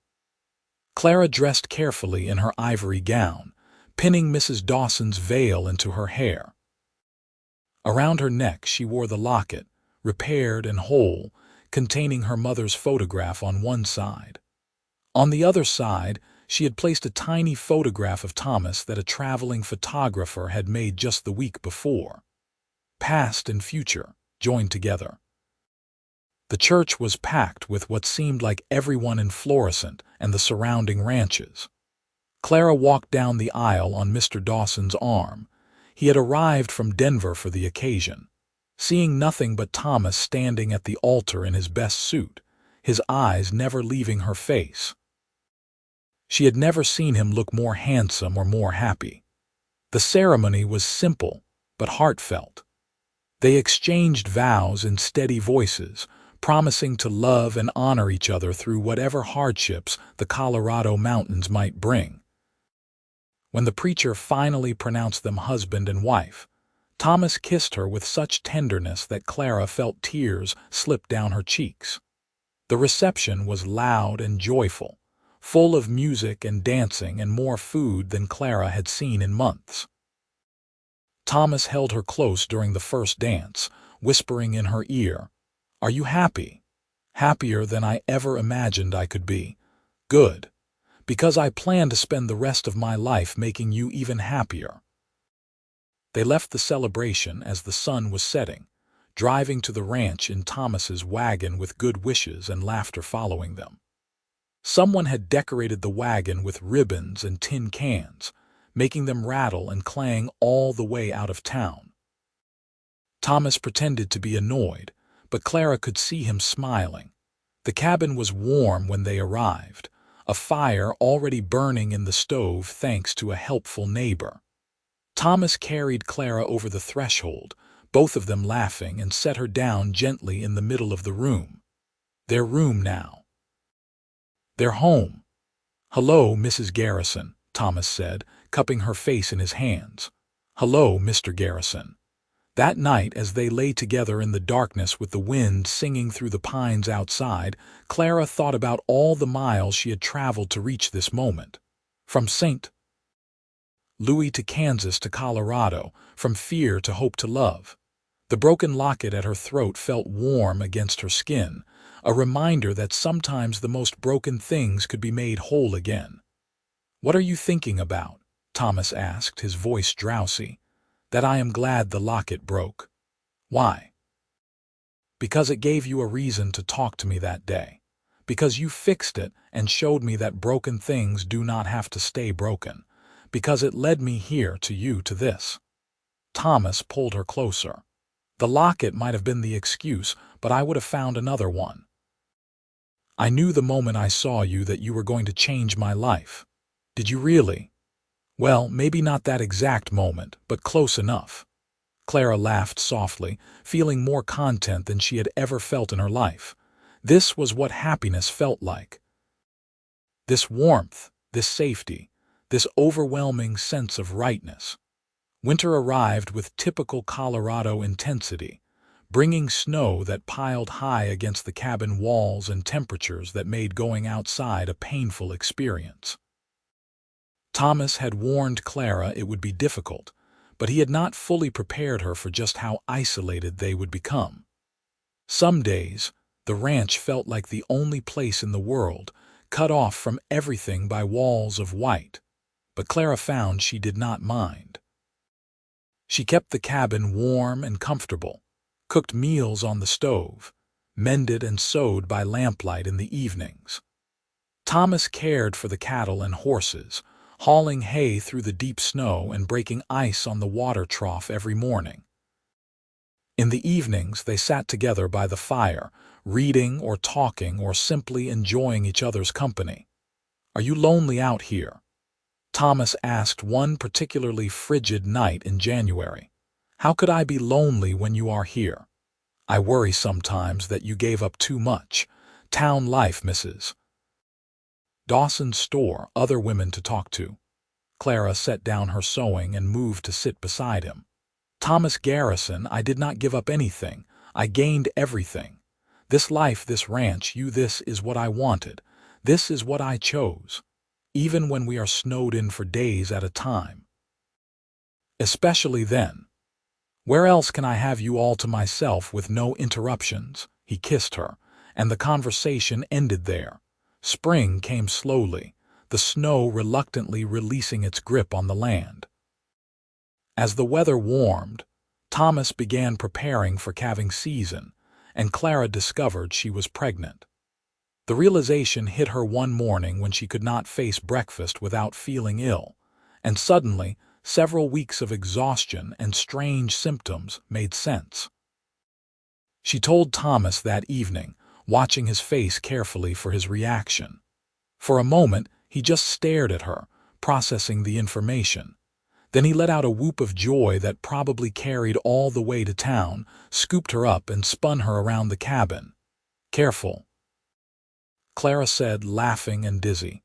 Clara dressed carefully in her ivory gown, pinning Mrs. Dawson's veil into her hair. Around her neck she wore the locket, repaired and whole, containing her mother's photograph on one side. On the other side, she had placed a tiny photograph of Thomas that a traveling photographer had made just the week before. Past and future, joined together. The church was packed with what seemed like everyone in Florissant and the surrounding ranches. Clara walked down the aisle on Mr. Dawson's arm. He had arrived from Denver for the occasion. Seeing nothing but Thomas standing at the altar in his best suit, his eyes never leaving her face. She had never seen him look more handsome or more happy. The ceremony was simple, but heartfelt. They exchanged vows in steady voices, promising to love and honor each other through whatever hardships the Colorado mountains might bring. When the preacher finally pronounced them husband and wife, Thomas kissed her with such tenderness that Clara felt tears slip down her cheeks. The reception was loud and joyful, full of music and dancing and more food than Clara had seen in months. Thomas held her close during the first dance, whispering in her ear, "Are you happy? Happier than I ever imagined I could be. Good, because I plan to spend the rest of my life making you even happier." They left the celebration as the sun was setting, driving to the ranch in Thomas's wagon with good wishes and laughter following them. Someone had decorated the wagon with ribbons and tin cans, making them rattle and clang all the way out of town. Thomas pretended to be annoyed, but Clara could see him smiling. The cabin was warm when they arrived, a fire already burning in the stove thanks to a helpful neighbor. Thomas carried Clara over the threshold, both of them laughing, and set her down gently in the middle of the room. Their room now. Their home. "Hello, Mrs. Garrison," Thomas said, cupping her face in his hands. "Hello, Mr. Garrison." That night, as they lay together in the darkness with the wind singing through the pines outside, Clara thought about all the miles she had traveled to reach this moment. From St. Louis to Kansas to Colorado, from fear to hope to love. The broken locket at her throat felt warm against her skin, a reminder that sometimes the most broken things could be made whole again. "What are you thinking about?" Thomas asked, his voice drowsy. "That I am glad the locket broke." "Why?" "Because it gave you a reason to talk to me that day. Because you fixed it and showed me that broken things do not have to stay broken. Because it led me here to you, to this." Thomas pulled her closer. "The locket might have been the excuse, but I would have found another one. I knew the moment I saw you that you were going to change my life." "Did you really?" "Well, maybe not that exact moment, but close enough." Clara laughed softly, feeling more content than she had ever felt in her life. This was what happiness felt like. This warmth, this safety, this overwhelming sense of rightness. Winter arrived with typical Colorado intensity, bringing snow that piled high against the cabin walls and temperatures that made going outside a painful experience. Thomas had warned Clara it would be difficult, but he had not fully prepared her for just how isolated they would become. Some days, the ranch felt like the only place in the world, cut off from everything by walls of white, but Clara found she did not mind. She kept the cabin warm and comfortable, cooked meals on the stove, mended and sewed by lamplight in the evenings. Thomas cared for the cattle and horses, hauling hay through the deep snow and breaking ice on the water trough every morning. In the evenings, they sat together by the fire, reading or talking or simply enjoying each other's company. "Are you lonely out here?" Thomas asked one particularly frigid night in January. "How could I be lonely when you are here? I worry sometimes that you gave up too much. Town life, Mrs. Dawson's store, other women to talk to." Clara set down her sewing and moved to sit beside him. "Thomas Garrison, I did not give up anything. I gained everything. This life, this ranch, this is what I wanted. This is what I chose. Even when we are snowed in for days at a time. Especially then. Where else can I have you all to myself with no interruptions?" He kissed her, and the conversation ended there. Spring came slowly, the snow reluctantly releasing its grip on the land. As the weather warmed, Thomas began preparing for calving season, and Clara discovered she was pregnant. The realization hit her one morning when she could not face breakfast without feeling ill, and suddenly several weeks of exhaustion and strange symptoms made sense. She told Thomas that evening, watching his face carefully for his reaction. For a moment, he just stared at her, processing the information. Then he let out a whoop of joy that probably carried all the way to town, scooped her up and spun her around the cabin. "Careful," Clara said, laughing and dizzy.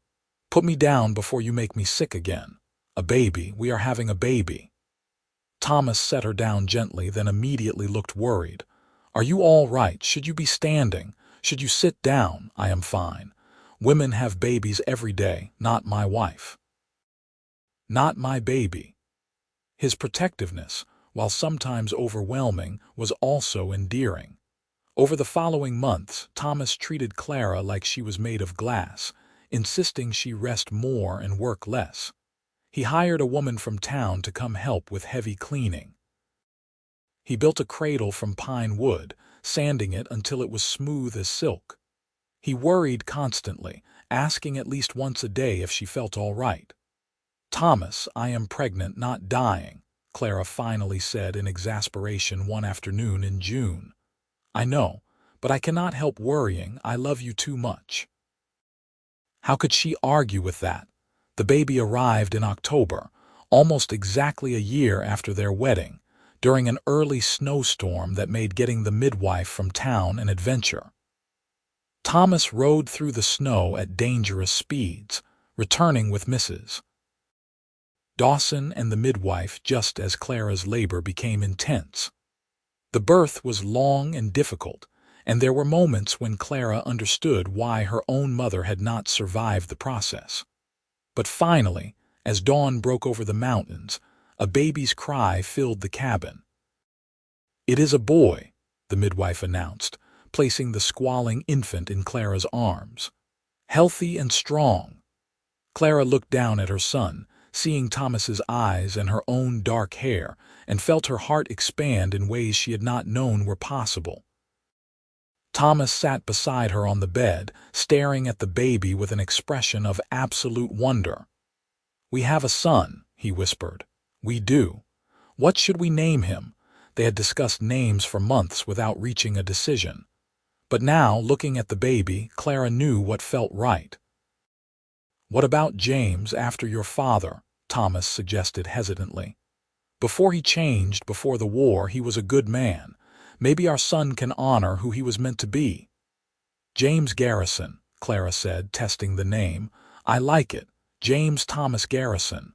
"Put me down before you make me sick again. A baby, we are having a baby." Thomas set her down gently, then immediately looked worried. "Are you all right? Should you be standing? Should you sit down?" "I am fine. Women have babies every day, not my wife." "Not my baby." His protectiveness, while sometimes overwhelming, was also endearing. Over the following months, Thomas treated Clara like she was made of glass, insisting she rest more and work less. He hired a woman from town to come help with heavy cleaning. He built a cradle from pine wood, sanding it until it was smooth as silk. He worried constantly, asking at least once a day if she felt all right. "Thomas, I am pregnant, not dying," Clara finally said in exasperation one afternoon in June. "I know, but I cannot help worrying. I love you too much." How could she argue with that? The baby arrived in October, almost exactly a year after their wedding, during an early snowstorm that made getting the midwife from town an adventure. Thomas rode through the snow at dangerous speeds, returning with Mrs. Dawson and the midwife just as Clara's labor became intense. The birth was long and difficult, and there were moments when Clara understood why her own mother had not survived the process. But finally, as dawn broke over the mountains, a baby's cry filled the cabin. "It is a boy," the midwife announced, placing the squalling infant in Clara's arms. "Healthy and strong." Clara looked down at her son, seeing Thomas's eyes and her own dark hair, and felt her heart expand in ways she had not known were possible. Thomas sat beside her on the bed, staring at the baby with an expression of absolute wonder. "We have a son," he whispered. "We do. What should we name him?" They had discussed names for months without reaching a decision. But now, looking at the baby, Clara knew what felt right. "What about James after your father?" Thomas suggested hesitantly. "Before he changed, before the war, he was a good man. Maybe our son can honor who he was meant to be." "James Garrison," Clara said, testing the name. "I like it. James Thomas Garrison."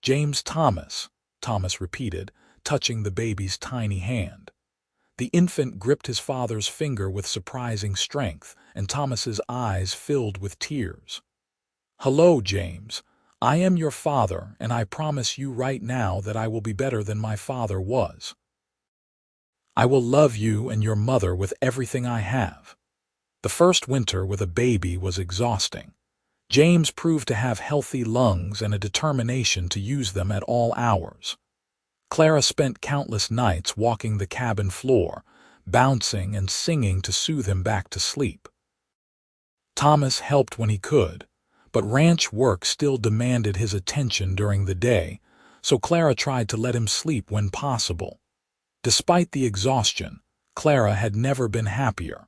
"James Thomas," Thomas repeated, touching the baby's tiny hand. The infant gripped his father's finger with surprising strength, and Thomas's eyes filled with tears. "Hello, James. I am your father, and I promise you right now that I will be better than my father was. I will love you and your mother with everything I have." The first winter with a baby was exhausting. James proved to have healthy lungs and a determination to use them at all hours. Clara spent countless nights walking the cabin floor, bouncing and singing to soothe him back to sleep. Thomas helped when he could, but ranch work still demanded his attention during the day, so Clara tried to let him sleep when possible. Despite the exhaustion, Clara had never been happier.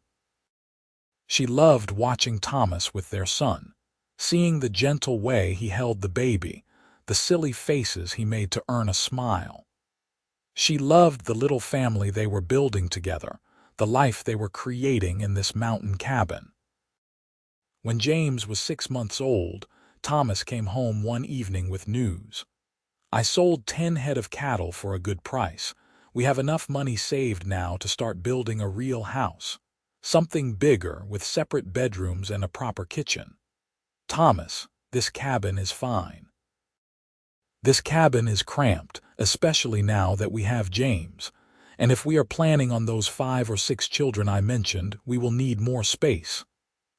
She loved watching Thomas with their son, seeing the gentle way he held the baby, the silly faces he made to earn a smile. She loved the little family they were building together, the life they were creating in this mountain cabin. When James was 6 months old, Thomas came home one evening with news. "I sold 10 head of cattle for a good price. We have enough money saved now to start building a real house. Something bigger, with separate bedrooms and a proper kitchen. Thomas, this cabin is fine." "This cabin is cramped, especially now that we have James. And if we are planning on those 5 or 6 children I mentioned, we will need more space."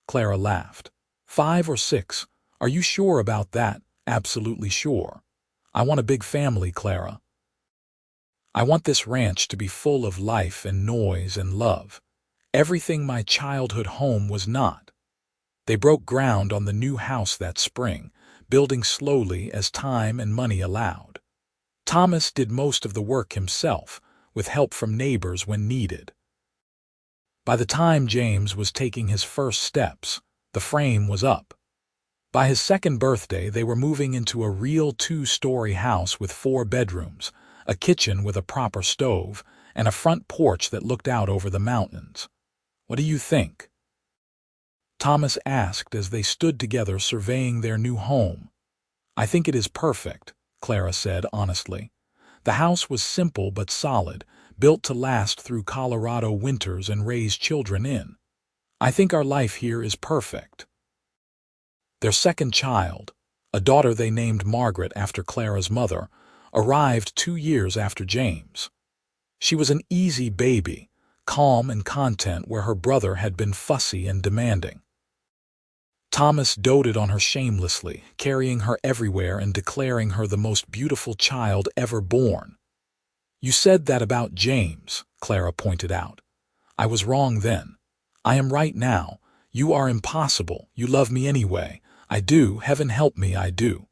Clara laughed. "5 or 6? Are you sure about that?" "Absolutely sure. I want a big family, Clara. I want this ranch to be full of life and noise and love. Everything my childhood home was not." They broke ground on the new house that spring, building slowly as time and money allowed. Thomas did most of the work himself, with help from neighbors when needed. By the time James was taking his first steps, the frame was up. By his second birthday, they were moving into a real 2-story house with 4 bedrooms, a kitchen with a proper stove, and a front porch that looked out over the mountains. "What do you think?" Thomas asked as they stood together surveying their new home. "I think it is perfect," Clara said honestly. The house was simple but solid, built to last through Colorado winters and raise children in. "I think our life here is perfect." Their second child, a daughter they named Margaret after Clara's mother, arrived 2 years after James. She was an easy baby, calm and content where her brother had been fussy and demanding. Thomas doted on her shamelessly, carrying her everywhere and declaring her the most beautiful child ever born. "You said that about James," Clara pointed out. "I was wrong then. I am right now. You are impossible. You love me anyway. I do. Heaven help me, I do."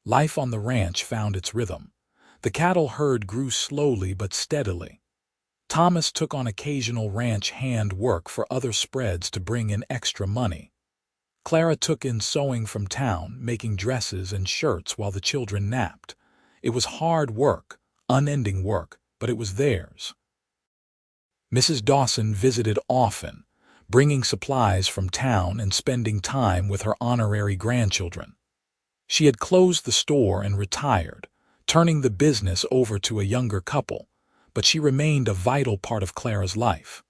Life on the ranch found its rhythm. The cattle herd grew slowly but steadily. Thomas took on occasional ranch hand work for other spreads to bring in extra money. Clara took in sewing from town, making dresses and shirts while the children napped. It was hard work, unending work, but it was theirs. Mrs. Dawson visited often, bringing supplies from town and spending time with her honorary grandchildren. She had closed the store and retired, turning the business over to a younger couple, but she remained a vital part of Clara's life.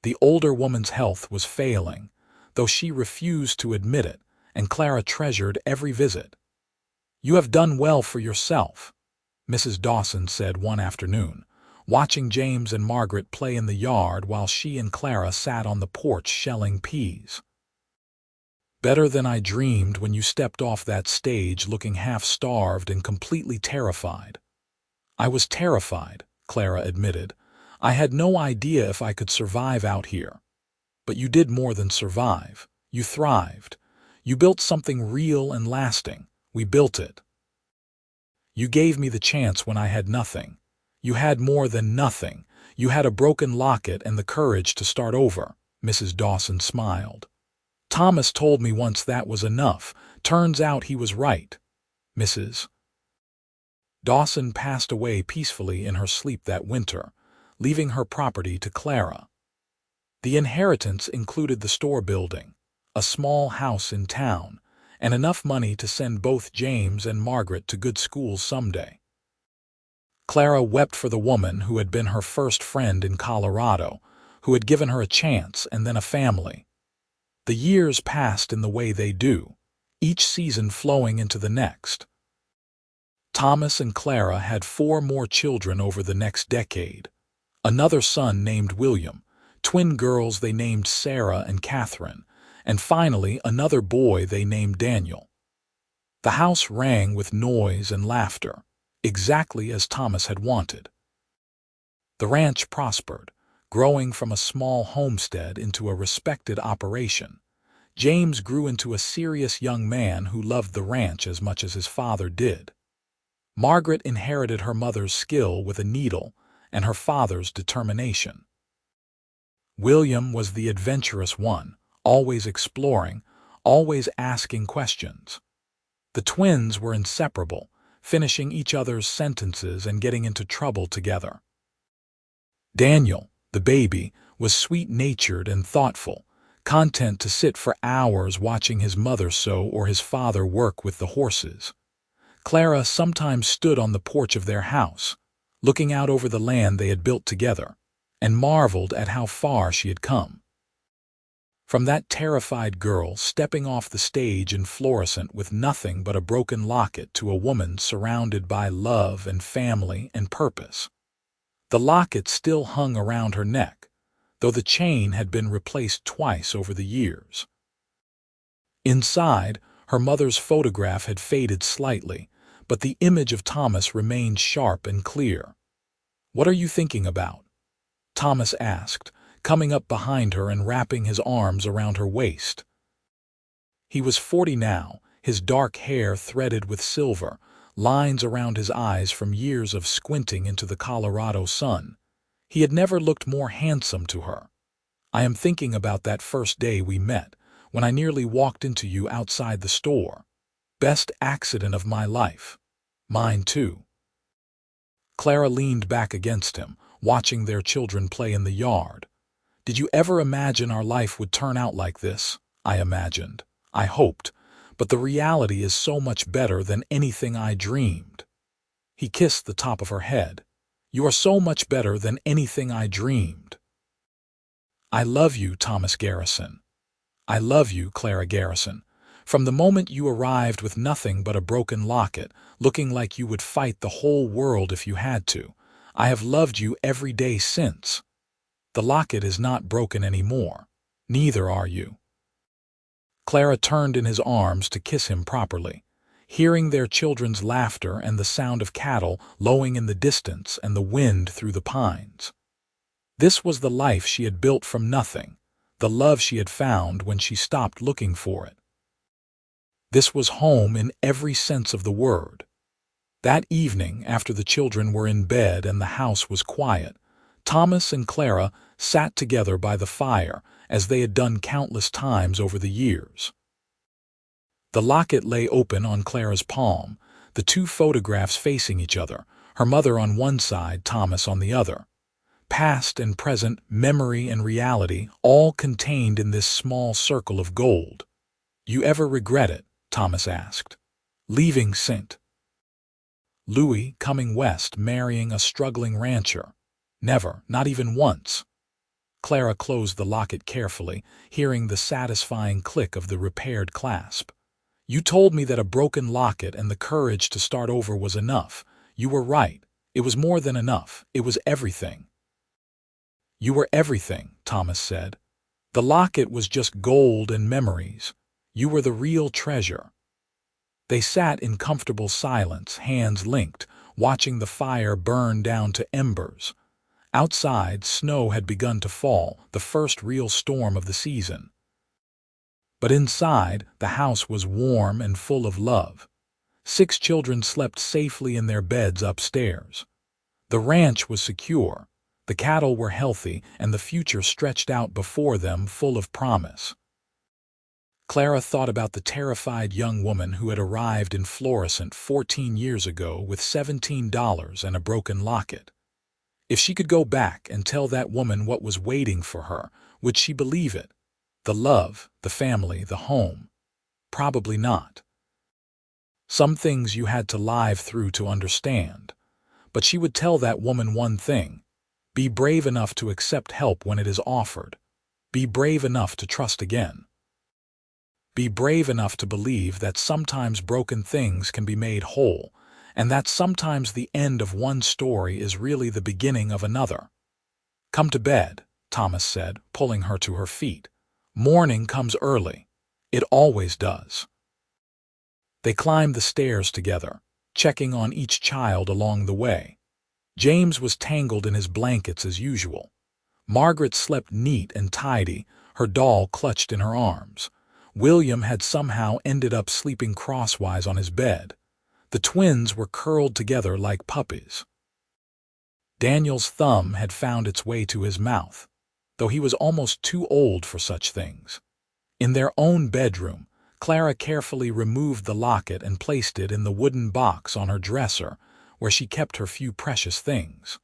The older woman's health was failing, though she refused to admit it, and Clara treasured every visit. "You have done well for yourself," Mrs. Dawson said one afternoon, watching James and Margaret play in the yard while she and Clara sat on the porch shelling peas. "Better than I dreamed when you stepped off that stage looking half-starved and completely terrified." "I was terrified," Clara admitted. "I had no idea if I could survive out here." "But you did more than survive. You thrived. You built something real and lasting. We built it. You gave me the chance when I had nothing. You had more than nothing. You had a broken locket and the courage to start over," Mrs. Dawson smiled. "Thomas told me once that was enough. Turns out he was right." Mrs. Dawson passed away peacefully in her sleep that winter, leaving her property to Clara. The inheritance included the store building, a small house in town, and enough money to send both James and Margaret to good schools someday. Clara wept for the woman who had been her first friend in Colorado, who had given her a chance and then a family. The years passed in the way they do, each season flowing into the next. Thomas and Clara had 4 more children over the next decade. Another son named William, twin girls they named Sarah and Catherine, and finally another boy they named Daniel. The house rang with noise and laughter, exactly as Thomas had wanted. The ranch prospered, growing from a small homestead into a respected operation. James grew into a serious young man who loved the ranch as much as his father did. Margaret inherited her mother's skill with a needle and her father's determination. William was the adventurous one, always exploring, always asking questions. The twins were inseparable, finishing each other's sentences and getting into trouble together. Daniel, the baby, was sweet-natured and thoughtful, content to sit for hours watching his mother sew or his father work with the horses. Clara sometimes stood on the porch of their house, looking out over the land they had built together, and marveled at how far she had come. From that terrified girl stepping off the stage in fluorescent with nothing but a broken locket to a woman surrounded by love and family and purpose. The locket still hung around her neck, though the chain had been replaced twice over the years. Inside, her mother's photograph had faded slightly, but the image of Thomas remained sharp and clear. "What are you thinking about?" Thomas asked, coming up behind her and wrapping his arms around her waist. He was 40 now, his dark hair threaded with silver, lines around his eyes from years of squinting into the Colorado sun. He had never looked more handsome to her. "I am thinking about that first day we met, when I nearly walked into you outside the store. Best accident of my life." "Mine too." Clara leaned back against him, watching their children play in the yard. "Did you ever imagine our life would turn out like this?" "I imagined. I hoped. But the reality is so much better than anything I dreamed." He kissed the top of her head. "You are so much better than anything I dreamed." "I love you, Thomas Garrison." "I love you, Clara Garrison. From the moment you arrived with nothing but a broken locket, looking like you would fight the whole world if you had to, I have loved you every day since. The locket is not broken anymore. Neither are you." Clara turned in his arms to kiss him properly, hearing their children's laughter and the sound of cattle lowing in the distance and the wind through the pines. This was the life she had built from nothing, the love she had found when she stopped looking for it. This was home in every sense of the word. That evening, after the children were in bed and the house was quiet, Thomas and Clara sat together by the fire as they had done countless times over the years. The locket lay open on Clara's palm, the 2 photographs facing each other, her mother on one side, Thomas on the other. Past and present, memory and reality, all contained in this small circle of gold. "You ever regret it?" Thomas asked. Leaving St. Louis, coming west, marrying a struggling rancher. Never, not even once. Clara closed the locket carefully, hearing the satisfying click of the repaired clasp. You told me that a broken locket and the courage to start over was enough. You were right. It was more than enough. It was everything. You were everything, Thomas said. The locket was just gold and memories. You were the real treasure. They sat in comfortable silence, hands linked, watching the fire burn down to embers. Outside, snow had begun to fall, the first real storm of the season. But inside, the house was warm and full of love. 6 children slept safely in their beds upstairs. The ranch was secure, the cattle were healthy, and the future stretched out before them full of promise. Clara thought about the terrified young woman who had arrived in Florissant 14 years ago with $17 and a broken locket. If she could go back and tell that woman what was waiting for her, would she believe it? The love, the family, the home. Probably not. Some things you had to live through to understand. But she would tell that woman one thing. Be brave enough to accept help when it is offered. Be brave enough to trust again. Be brave enough to believe that sometimes broken things can be made whole, and that sometimes the end of one story is really the beginning of another. Come to bed, Thomas said, pulling her to her feet. Morning comes early. It always does. They climbed the stairs together, checking on each child along the way. James was tangled in his blankets as usual. Margaret slept neat and tidy, her doll clutched in her arms. William had somehow ended up sleeping crosswise on his bed. The twins were curled together like puppies. Daniel's thumb had found its way to his mouth, though he was almost too old for such things. In their own bedroom, Clara carefully removed the locket and placed it in the wooden box on her dresser, where she kept her few precious things.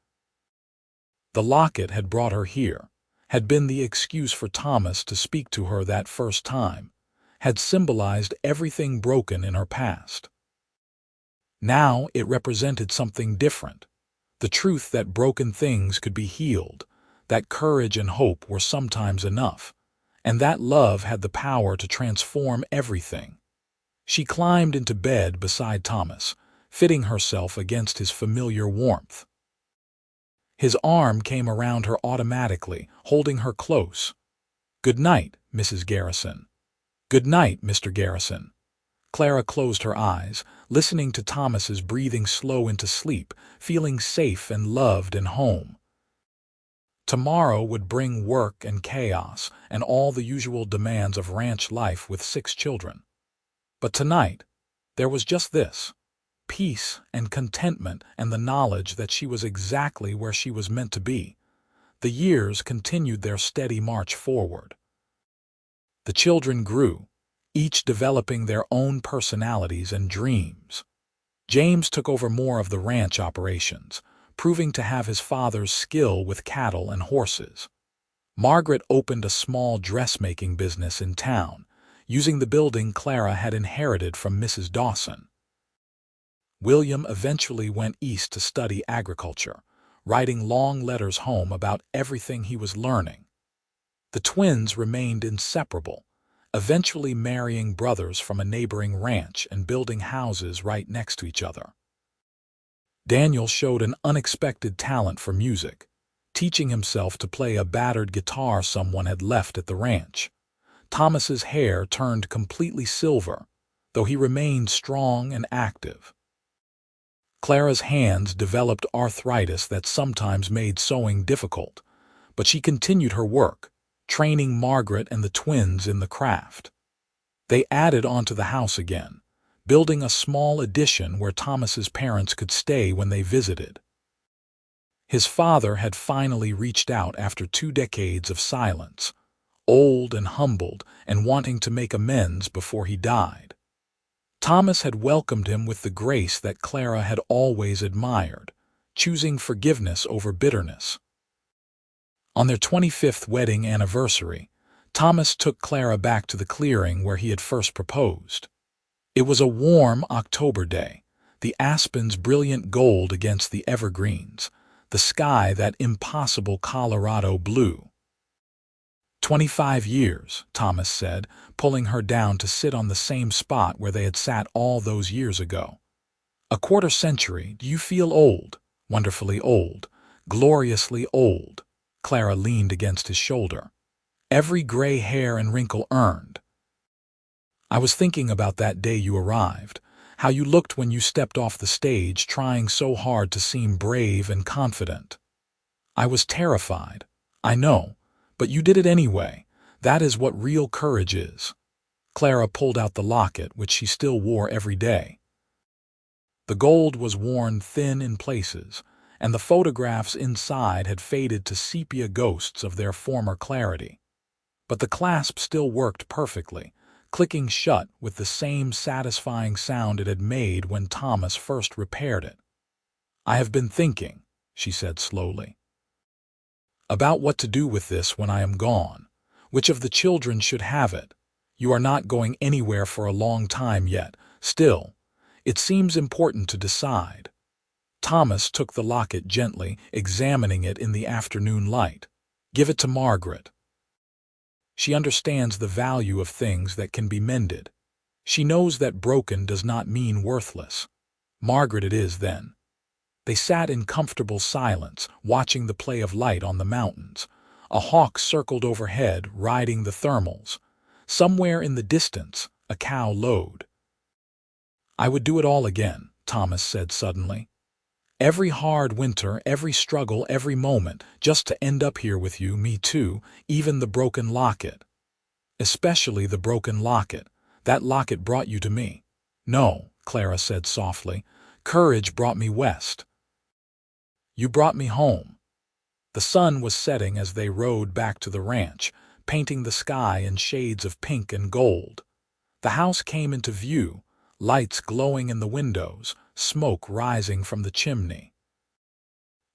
The locket had brought her here, had been the excuse for Thomas to speak to her that first time, had symbolized everything broken in her past. Now it represented something different, the truth that broken things could be healed, that courage and hope were sometimes enough, and that love had the power to transform everything. She climbed into bed beside Thomas, fitting herself against his familiar warmth. His arm came around her automatically, holding her close. "Good night, Mrs. Garrison." "Good night, Mr. Garrison." Clara closed her eyes, listening to Thomas's breathing slow into sleep, feeling safe and loved and home. Tomorrow would bring work and chaos and all the usual demands of ranch life with 6 children. But tonight, there was just this: peace and contentment and the knowledge that she was exactly where she was meant to be. The years continued their steady march forward. The children grew, each developing their own personalities and dreams. James took over more of the ranch operations, proving to have his father's skill with cattle and horses. Margaret opened a small dressmaking business in town, using the building Clara had inherited from Mrs. Dawson. William eventually went east to study agriculture, writing long letters home about everything he was learning. The twins remained inseparable, eventually marrying brothers from a neighboring ranch and building houses right next to each other. Daniel showed an unexpected talent for music, teaching himself to play a battered guitar someone had left at the ranch. Thomas's hair turned completely silver, though he remained strong and active. Clara's hands developed arthritis that sometimes made sewing difficult, but she continued her work, training Margaret and the twins in the craft. They added onto the house again, building a small addition where Thomas's parents could stay when they visited. His father had finally reached out after 2 decades of silence, old and humbled and wanting to make amends before he died. Thomas had welcomed him with the grace that Clara had always admired, choosing forgiveness over bitterness. On their 25th wedding anniversary, Thomas took Clara back to the clearing where he had first proposed. It was a warm October day, the aspens brilliant gold against the evergreens, the sky that impossible Colorado blue. 25 years, Thomas said, pulling her down to sit on the same spot where they had sat all those years ago. A quarter century, do you feel old? Wonderfully old, gloriously old. Clara leaned against his shoulder. Every gray hair and wrinkle earned. I was thinking about that day you arrived, how you looked when you stepped off the stage trying so hard to seem brave and confident. I was terrified, I know, but you did it anyway. That is what real courage is. Clara pulled out the locket, which she still wore every day. The gold was worn thin in places, and the photographs inside had faded to sepia ghosts of their former clarity. But the clasp still worked perfectly, clicking shut with the same satisfying sound it had made when Thomas first repaired it. I have been thinking, she said slowly, about what to do with this when I am gone. Which of the children should have it? You are not going anywhere for a long time yet. Still, it seems important to decide. Thomas took the locket gently, examining it in the afternoon light. Give it to Margaret. She understands the value of things that can be mended. She knows that broken does not mean worthless. Margaret it is, then. They sat in comfortable silence, watching the play of light on the mountains. A hawk circled overhead, riding the thermals. Somewhere in the distance, a cow lowed. I would do it all again, Thomas said suddenly. Every hard winter, every struggle, every moment, just to end up here with you, me too, even the broken locket. Especially the broken locket. That locket brought you to me. No, Clara said softly. Courage brought me west. You brought me home. The sun was setting as they rode back to the ranch, painting the sky in shades of pink and gold. The house came into view, lights glowing in the windows, smoke rising from the chimney.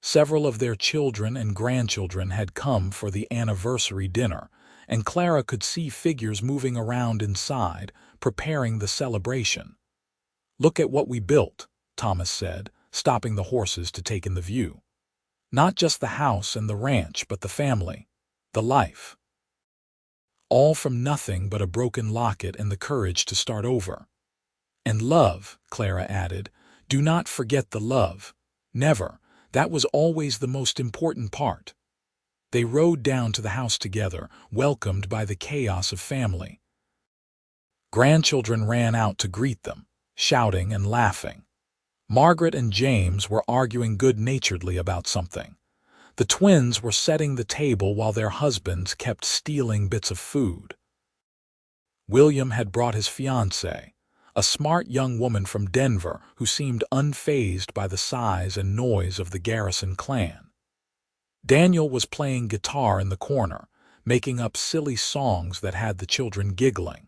Several of their children and grandchildren had come for the anniversary dinner, and Clara could see figures moving around inside, preparing the celebration. Look at what we built, Thomas said, stopping the horses to take in the view. Not just the house and the ranch, but the family, the life. All from nothing but a broken locket and the courage to start over. And love, Clara added. Do not forget the love. Never. That was always the most important part. They rode down to the house together, welcomed by the chaos of family. Grandchildren ran out to greet them, shouting and laughing. Margaret and James were arguing good-naturedly about something. The twins were setting the table while their husbands kept stealing bits of food. William had brought his fiancée, a smart young woman from Denver who seemed unfazed by the size and noise of the Garrison clan. Daniel was playing guitar in the corner, making up silly songs that had the children giggling.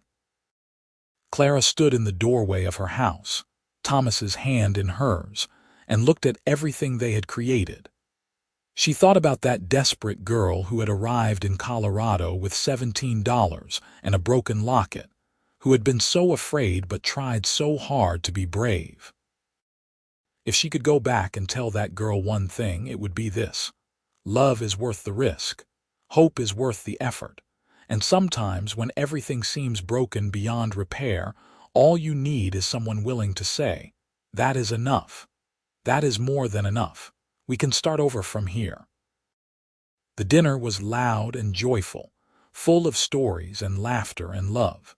Clara stood in the doorway of her house, Thomas's hand in hers, and looked at everything they had created. She thought about that desperate girl who had arrived in Colorado with $17 and a broken locket, who had been so afraid but tried so hard to be brave. If she could go back and tell that girl one thing, it would be this. Love is worth the risk. Hope is worth the effort. And sometimes, when everything seems broken beyond repair, all you need is someone willing to say, that is enough. That is more than enough. We can start over from here. The dinner was loud and joyful, full of stories and laughter and love.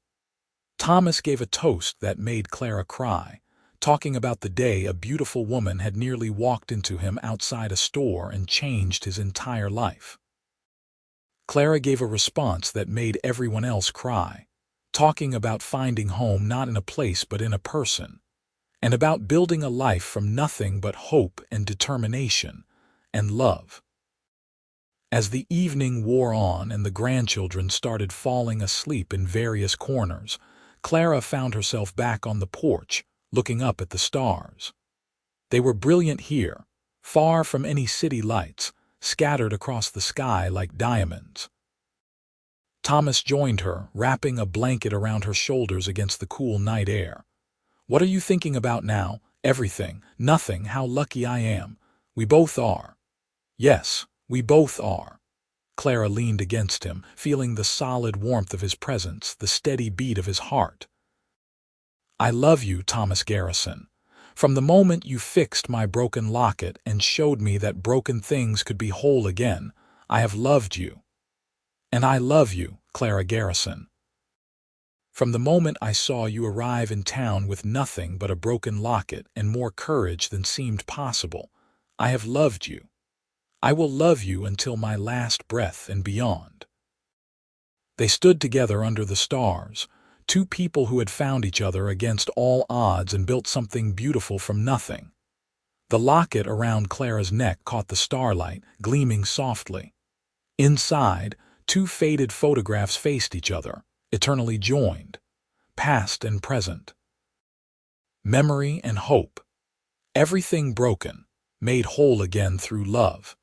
Thomas gave a toast that made Clara cry, talking about the day a beautiful woman had nearly walked into him outside a store and changed his entire life. Clara gave a response that made everyone else cry, talking about finding home not in a place but in a person, and about building a life from nothing but hope and determination and love. As the evening wore on and the grandchildren started falling asleep in various corners, Clara found herself back on the porch, looking up at the stars. They were brilliant here, far from any city lights, scattered across the sky like diamonds. Thomas joined her, wrapping a blanket around her shoulders against the cool night air. What are you thinking about now? Everything, nothing, how lucky I am. We both are. Yes, we both are. Clara leaned against him, feeling the solid warmth of his presence, the steady beat of his heart. I love you, Thomas Garrison. From the moment you fixed my broken locket and showed me that broken things could be whole again, I have loved you. And I love you, Clara Garrison. From the moment I saw you arrive in town with nothing but a broken locket and more courage than seemed possible, I have loved you. I will love you until my last breath and beyond. They stood together under the stars, two people who had found each other against all odds and built something beautiful from nothing. The locket around Clara's neck caught the starlight, gleaming softly. Inside, two faded photographs faced each other, eternally joined, past and present. Memory and hope. Everything broken, made whole again through love.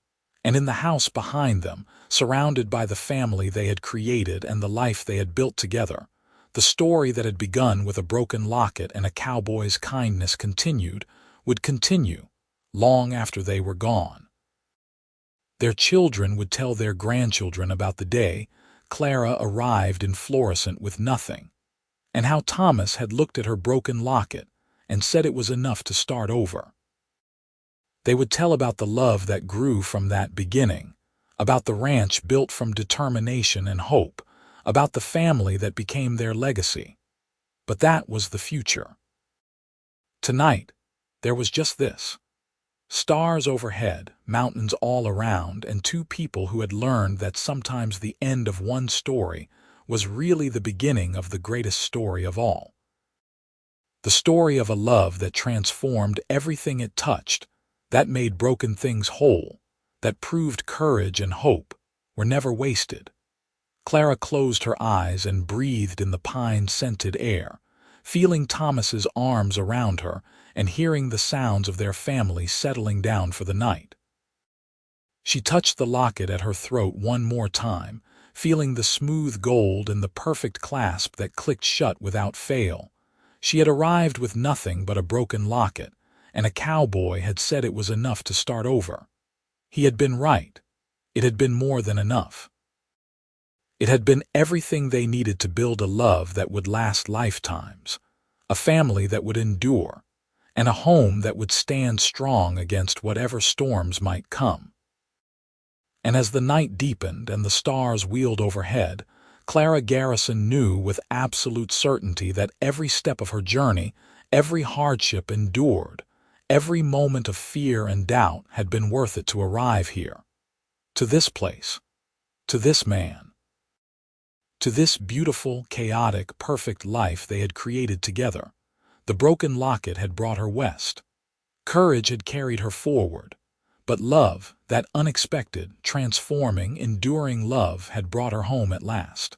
And in the house behind them, surrounded by the family they had created and the life they had built together, the story that had begun with a broken locket and a cowboy's kindness would continue, long after they were gone. Their children would tell their grandchildren about the day Clara arrived in Florissant with nothing, and how Thomas had looked at her broken locket and said it was enough to start over. They would tell about the love that grew from that beginning, about the ranch built from determination and hope, about the family that became their legacy. But that was the future. Tonight, there was just this. Stars overhead, mountains all around, and two people who had learned that sometimes the end of one story was really the beginning of the greatest story of all. The story of a love that transformed everything it touched, that made broken things whole, that proved courage and hope were never wasted. Clara closed her eyes and breathed in the pine-scented air, feeling Thomas's arms around her and hearing the sounds of their family settling down for the night. She touched the locket at her throat one more time, feeling the smooth gold and the perfect clasp that clicked shut without fail. She had arrived with nothing but a broken locket, and a cowboy had said it was enough to start over. He had been right. It had been more than enough. It had been everything they needed to build a love that would last lifetimes, a family that would endure, and a home that would stand strong against whatever storms might come. And as the night deepened and the stars wheeled overhead, Clara Garrison knew with absolute certainty that every step of her journey, every hardship endured, every moment of fear and doubt had been worth it to arrive here. To this place, to this man, to this beautiful, chaotic, perfect life they had created together. The broken locket had brought her west. Courage had carried her forward. But love, that unexpected, transforming, enduring love, had brought her home at last.